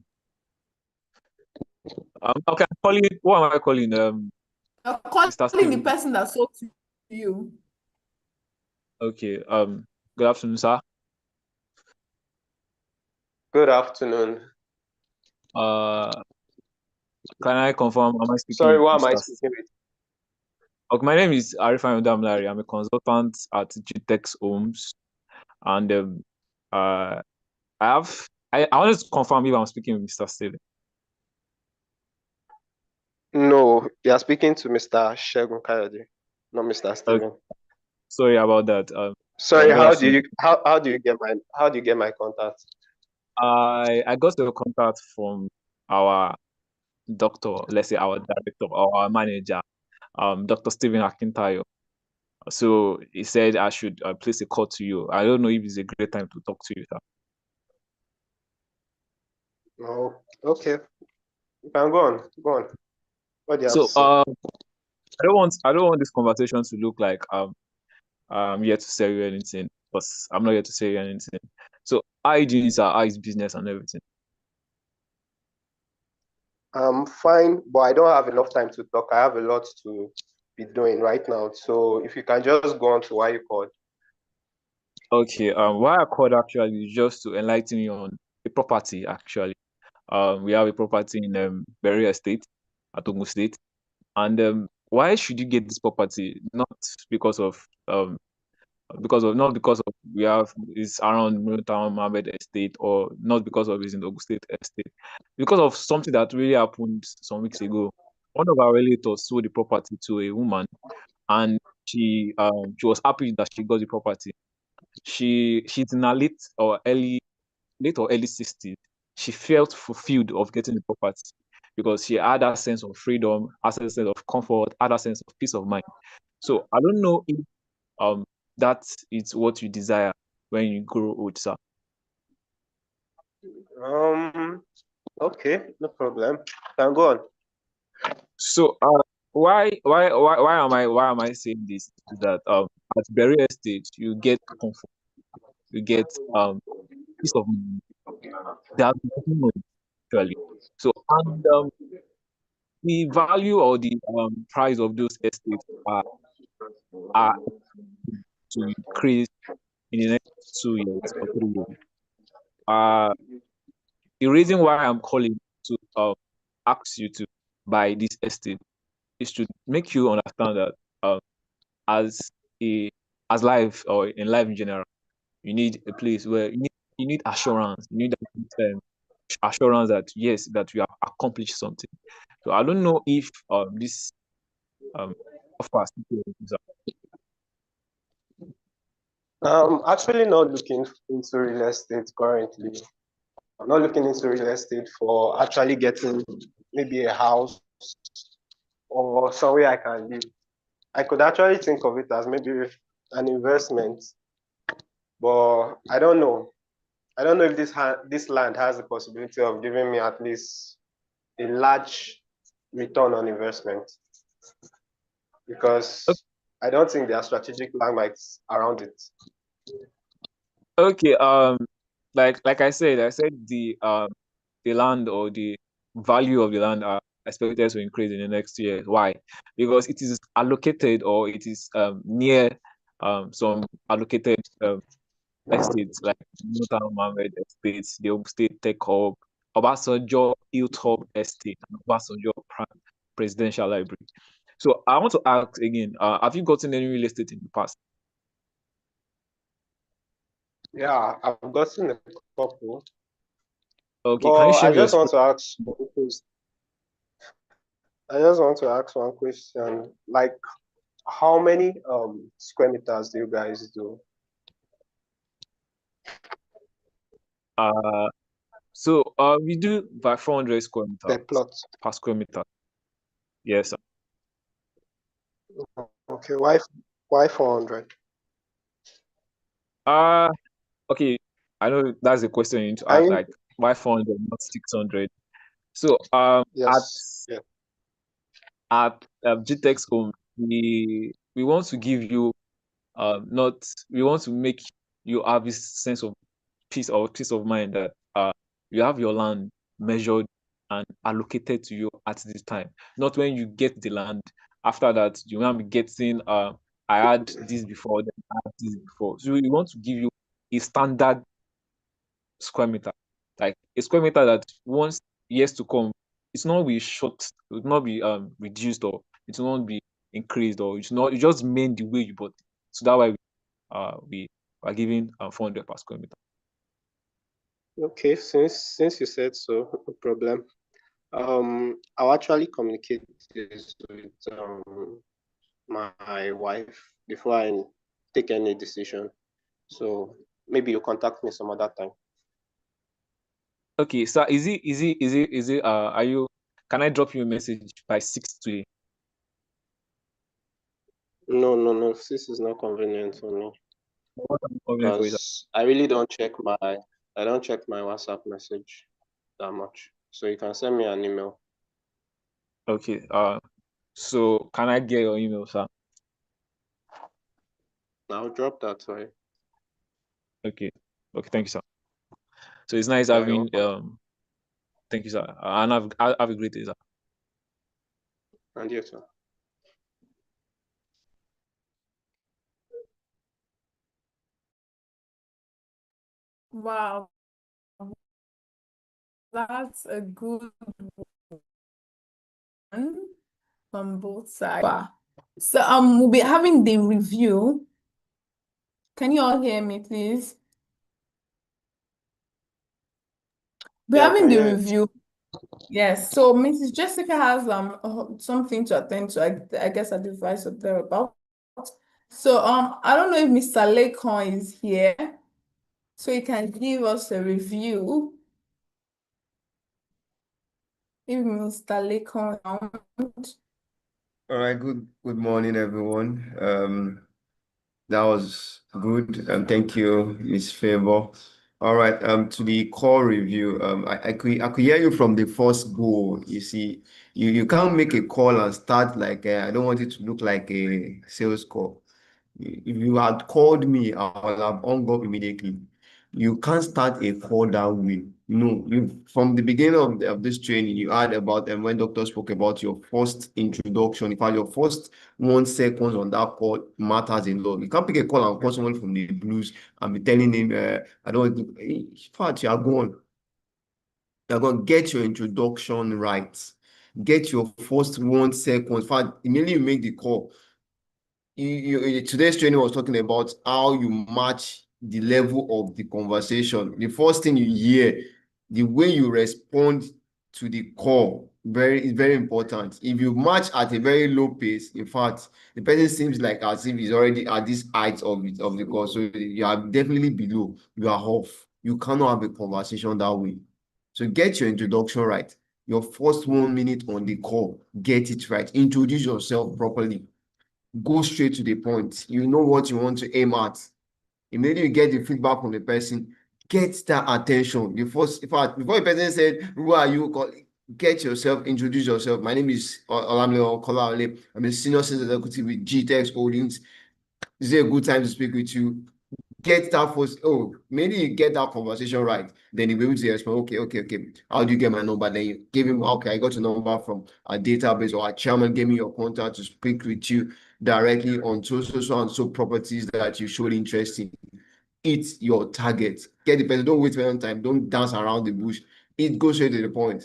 I'm calling. What am I calling? Mr. Calling the Steven. person that sold to you. Okay. Good afternoon, sir. Good afternoon. Can I confirm? Am I speaking Sorry, with what am I Mr. speaking with? Okay, my name is Arifan Udamlari. I'm a consultant at GTEX Homes, and I wanted to confirm if I'm speaking with Mr. Steven. No, you are speaking to Mr. Shegun Kayode, not Mr. Okay. Steven. Sorry about that. Sorry, good how do afternoon. you get my contact? I got the contact from our doctor, let's say our director or our manager, Dr. Stephen Akintayo. So he said I should place a call to you. I don't know if it's a great time to talk to you, sir. Oh, okay. You can go on. Go on. What do you have to So say? I don't want this conversation to look like I'm here to sell you anything, because I'm not here to sell you anything. So how you doing, sir? How is business and everything? I'm fine, but I don't have enough time to talk. I have a lot to be doing right now. So if you can just go on to why you called. Okay, why I called actually is just to enlighten you on a property actually. We have a property in Berry Estate at Ogun State. And why should you get this property? Not because of not because of we have it's around Town Mohammed Estate, or not because of it's in Ogun State Estate. Because of something that really happened some weeks ago. One of our relatives sold the property to a woman, and she was happy that she got the property. She's in her late or early 60s. She felt fulfilled of getting the property because she had that sense of freedom, had that sense of comfort, had that sense of peace of mind. So I don't know if that is what you desire when you grow old, sir. Okay, no problem. Can go on. So why am I saying this? Is that at Berry Estate you get comfort, you get peace of mind. There's nothing more actually. So and the value or the price of those estates are to increase in the next 2 years or 3 years. Uh the reason why I'm calling to ask you to buy this estate is to make you understand that as a as life or in life in general, you need a place where you need assurance. You need assurance that yes, that you have accomplished something. So I don't know if this um offers. Actually not looking into real estate currently. I'm not looking into real estate for actually getting maybe a house or somewhere I can live. I could actually think of it as maybe an investment, but I don't know. I don't know if this land has the possibility of giving me at least a large return on investment because I don't think there are strategic landmarks around it. Okay, like I said the land or the value of the land are expected to increase in the next year. Why? Because it is allocated or it is near some allocated estates like Newtown Mohammed Estates, the Ogun State Tech Hub, Obasanjo Hilltop Estate, and Obasanjo Presidential Library. So I want to ask again, have you gotten any real estate in the past? Yeah, I've gotten a couple, Okay, can you but share I me your just want experience? to ask. I just want to ask one question. Like, how many square meters do you guys do? Uh, we do by 400 square Per meters plot? per square meter. Yes, sir. Okay, why 400? Uh, okay. I know that's the question you need to Can ask, you? like why 400, not 600? So at Yes. Yeah. GTEX home, we want to give you not we want to make you have this sense of peace of mind that you have your land measured and allocated to you at this time. Not when you get the land, after that you will be getting I had this before, then I had this before. So we want to give you a standard square meter, like a square meter that once years to come, it's not be short, it will not be reduced, or it will not be increased, or it's not, it just remain the way you bought it. So that why we are giving 400 per square meter. Okay, since you said so, no problem. I'll actually communicate this with my wife before I take any decision. So maybe you contact me some other time. Okay, so are you, can I drop you a message by 6 today? No. This is not convenient for me What am I covering for you, sir? because I don't check my WhatsApp message that much. So you can send me an email. Okay, so can I get your email, sir? I'll drop that for you. Okay, okay, thank you, sir. So it's nice Yeah, you're having welcome. thank you, sir, and have a great day, sir. And you too. Wow, that's a good one from both sides. Wow. So we'll be having the review. Can you all hear me, please? We're Yeah, I having can the hear you. review. Yes. So Mrs. Jessica has something to attend to. I guess at the vice of thereabout. So I don't know if Mr. Lekon is here, so he can give us a review. If Mr. Lekon. All right, good morning, everyone. That was good, and thank you, Miss Favor. All right. To the call review. I could hear you from the first goal. You see, you can't make a call and start like I don't want it to look like a sales call. If you had called me, I would have hung up immediately. You can't start a call that way. No, from the beginning of this training, you heard about and when doctor spoke about your first introduction. In fact, your first 1 second on that call matters a lot. You can't pick a call and call someone from the blues and be telling him, I don't want to. In fact, you're gone. You're going to get your introduction right. Get your first 1 second. In fact, immediately you make the call today's training was talking about how you match the level of the conversation. The first thing you hear, the way you respond to the call, is very important. If you match at a very low pace, in fact, the person seems like as if he's already at this height of the call. So you are definitely below. You are off. You cannot have a conversation that way. So get your introduction right. Your first 1 minute on the call, get it right. Introduce yourself properly. Go straight to the point. You know what you want to aim at. Immediately you get the feedback from the person, get that attention. In fact, before the person said, who are you? Get yourself, introduce yourself. My name is Olamide Okolawole. I'm a senior sales executive with GTX Holdings. This is a good time to speak with you. Get that first, maybe you get that conversation right. Then you'll be able to respond, okay. How do you get my number? Then you give him, okay, I got your number from a database, or a chairman gave me your contact to speak with you directly on so and so properties that you showed interest in. It's your target. Get the person, don't wait for any time, don't dance around the bush. It goes straight to the point.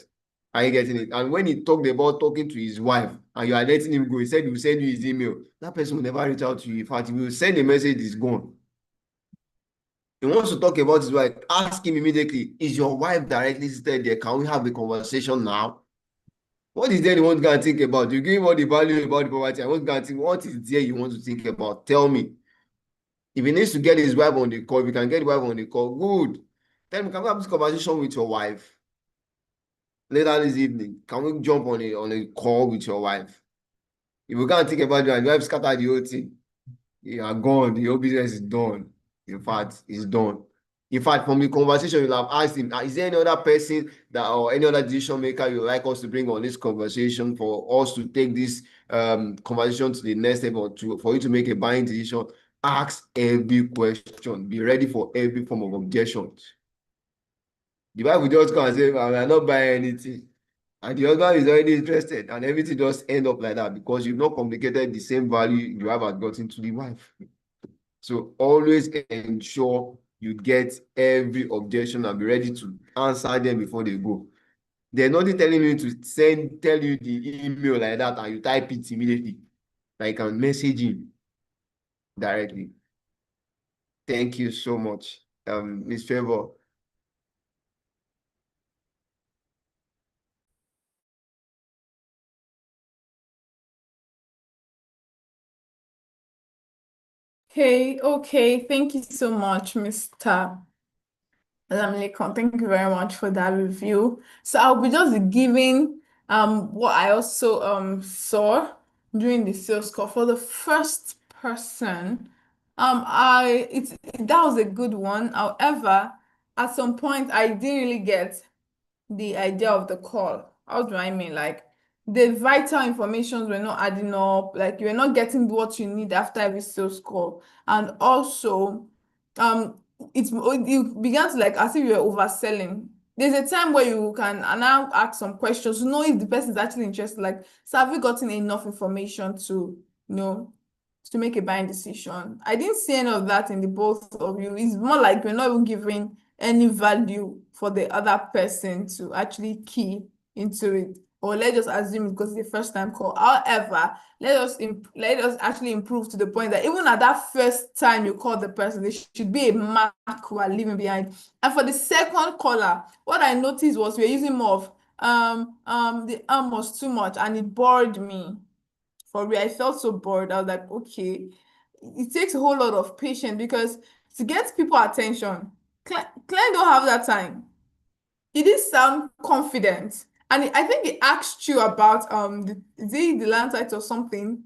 Are you getting it? And when he talked about talking to his wife and you are letting him go, he said he will send you his email. That person will never reach out to you. In fact, if you send a message, it's gone. He wants to talk about his wife. Ask him immediately, is your wife directly seated there? Can we have a conversation now? What is there you want to go and think about? You give him all the value about the property. I want to go and think, what is there you want to think about? Tell me. If he needs to get his wife on the call, if you can get the wife on the call, good. Tell me, can we have this conversation with your wife later this evening? Can we jump on a call with your wife? If we can't think about it and your wife scatter the whole thing, you are gone. The whole business is done. In fact, it's done. In fact, from the conversation, you'll have asked him, is there any other person or any other decision maker you'd like us to bring on this conversation for us to take this conversation to the next level, for you to make a buying decision? Ask every question. Be ready for every form of objection. The wife will just come and say, I will not buy anything. And the husband is already interested, and everything just end up like that because you've not communicated the same value you have gotten to the wife. So always ensure you get every objection and be ready to answer them before they go. They're not telling you to tell you the email like that and you type it immediately. Like, can message him directly. Thank you so much, Ms. Favor. Okay. Thank you so much, Mr. Lamlekon. Thank you very much for that review. So I'll be just giving what I also saw during the sales call for the first person. That was a good one. However, at some point I didn't really get the idea of the call. How do I mean? Like the vital informations were not adding up, like you're not getting what you need after every sales call. And also, um, you began to like as if you were overselling. There's a time where you can now ask some questions to know if the person is actually interested. Like, so have you gotten enough information to, you know, to make a buying decision? I didn't see any of that in the both of you. It's more like you're not even giving any value for the other person to actually key into it. Or let's just assume it because it's the first time call. However, let us actually improve to the point that even at that first time you call the person, there should be a mark we are leaving behind. And for the second caller, what I noticed was we're using more of the was too much and it bored me. For real, I felt so bored. I was like, okay, it takes a whole lot of patience because to get people attention, client don't have that time. He did sound confident, and I think he asked you about is it the land site or something,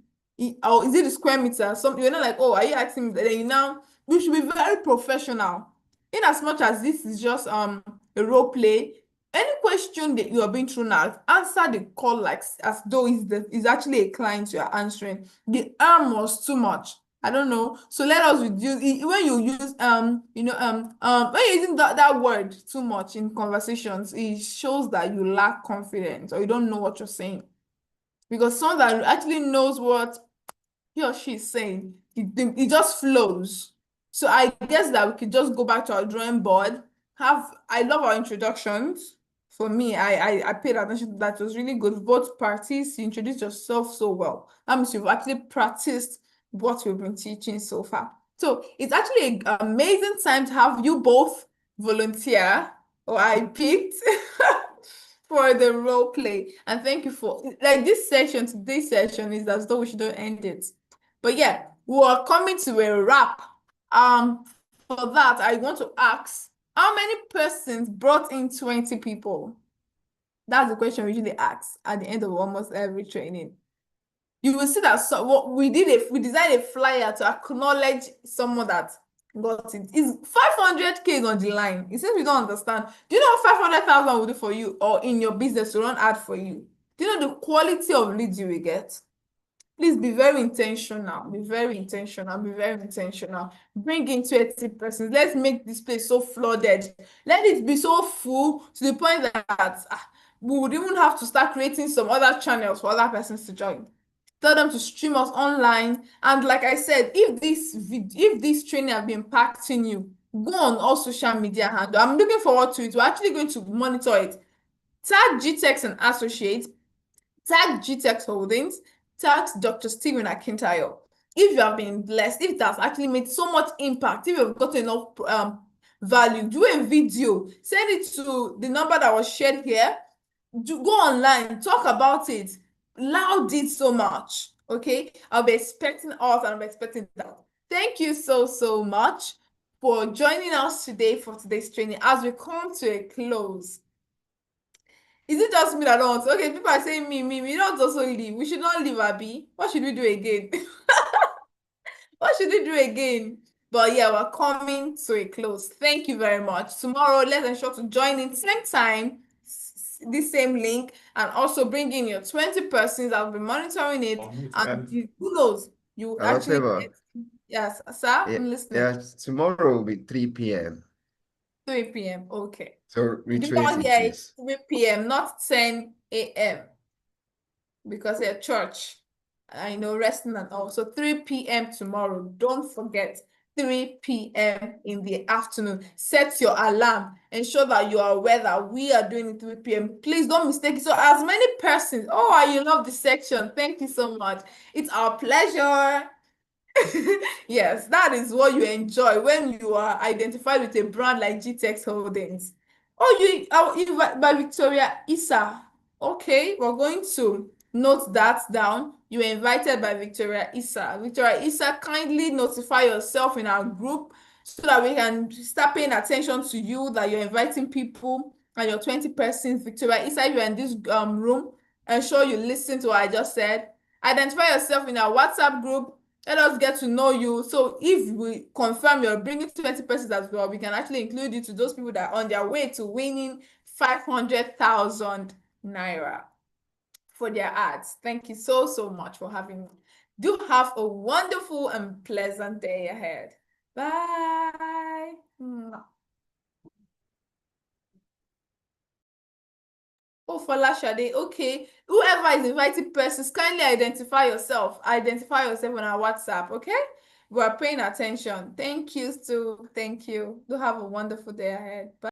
or is it the square meter? Some you're not like, oh, are you asking me? Then you should be very professional. in as much as this is just a role play, any question that you are being thrown at, answer the call like as though is actually a client you are answering. The was too much. I don't know. So let us reduce when you use when you're using that word too much in conversations, it shows that you lack confidence or you don't know what you're saying. Because someone that actually knows what he or she is saying, it just flows. So I guess that we could just go back to our drawing board. I love our introductions. For me, I paid attention to that. It was really good. Both parties, you introduced yourself so well. That means you've actually practiced what we've been teaching so far. So it's actually an amazing time to have you both volunteer, or I picked for the role play. And thank you for like today's session is as though we shouldn't end it. But yeah, we are coming to a wrap. For that, I want to ask, how many persons brought in 20 people? That's the question we usually ask at the end of almost every training. You will see that what we designed a flyer to acknowledge someone that got it. It's 500K on the line. It seems you don't understand. Do you know what 500,000 will do for you or in your business to run ad for you? Do you know the quality of leads you will get? Please be very intentional. Be very intentional. Be very intentional. Bring in 20 persons. Let's make this place so flooded. Let it be so full to the point that we would even have to start creating some other channels for other persons to join. Tell them to stream us online. And like I said, if this training has been impacting you, go on all social media handle. I'm looking forward to it. We're actually going to monitor it. Tag GTEx and Associates, tag GTEx Holdings, tag Dr. Stephen Akintayo. If you have been blessed, if it has actually made so much impact, if you've got enough value, do a video, send it to the number that was shared here. Go online, talk about it, loud it so much. Okay, I'll be expecting us and I'm expecting that. Thank you so much for joining us today for today's training as we come to a close. Is it just me that don't want to? Okay, people are saying me. We don't also leave. We should not leave, Abby. What should we do again? What should we do again? But yeah, we're coming to a close. Thank you very much. Tomorrow, let's ensure to join in same time, the same link, and also bring in your 20 persons. I'll be monitoring it. And who knows, you Hello, actually Favor. get, yes, sir, Yeah, I'm listening. tomorrow will be 3 p.m. 3 p.m. Okay. So Do retrace not it, hear it please. 3 p.m., not 10 a.m. because they're church. I know resting and all. So 3 p.m. tomorrow. Don't forget 3 p.m. in the afternoon. Set your alarm. Ensure that you are aware that we are doing it 3 p.m. Please don't mistake it. So as many persons. Oh, I love this section. Thank you so much. It's our pleasure. Yes, that is what you enjoy when you are identified with a brand like GTEx Holdings. You by Victoria Issa. Okay, we're going to note that down. You were invited by Victoria Issa. Victoria Issa, kindly notify yourself in our group so that we can start paying attention to you, that you're inviting people and your 20 persons. Victoria Issa, if you're in this room, ensure you listen to what I just said. Identify yourself in our WhatsApp group. Let us get to know you. So if we confirm you're bringing 20 persons as well, we can actually include you to those people that are on their way to winning 500,000 naira for their ads. Thank you so much for having me. Do have a wonderful and pleasant day ahead. Bye. Oh, Folashade, okay. Whoever is inviting persons, kindly identify yourself. Identify yourself on our WhatsApp, okay? We are paying attention. Thank you, Stu. Thank you. Do have a wonderful day ahead. Bye.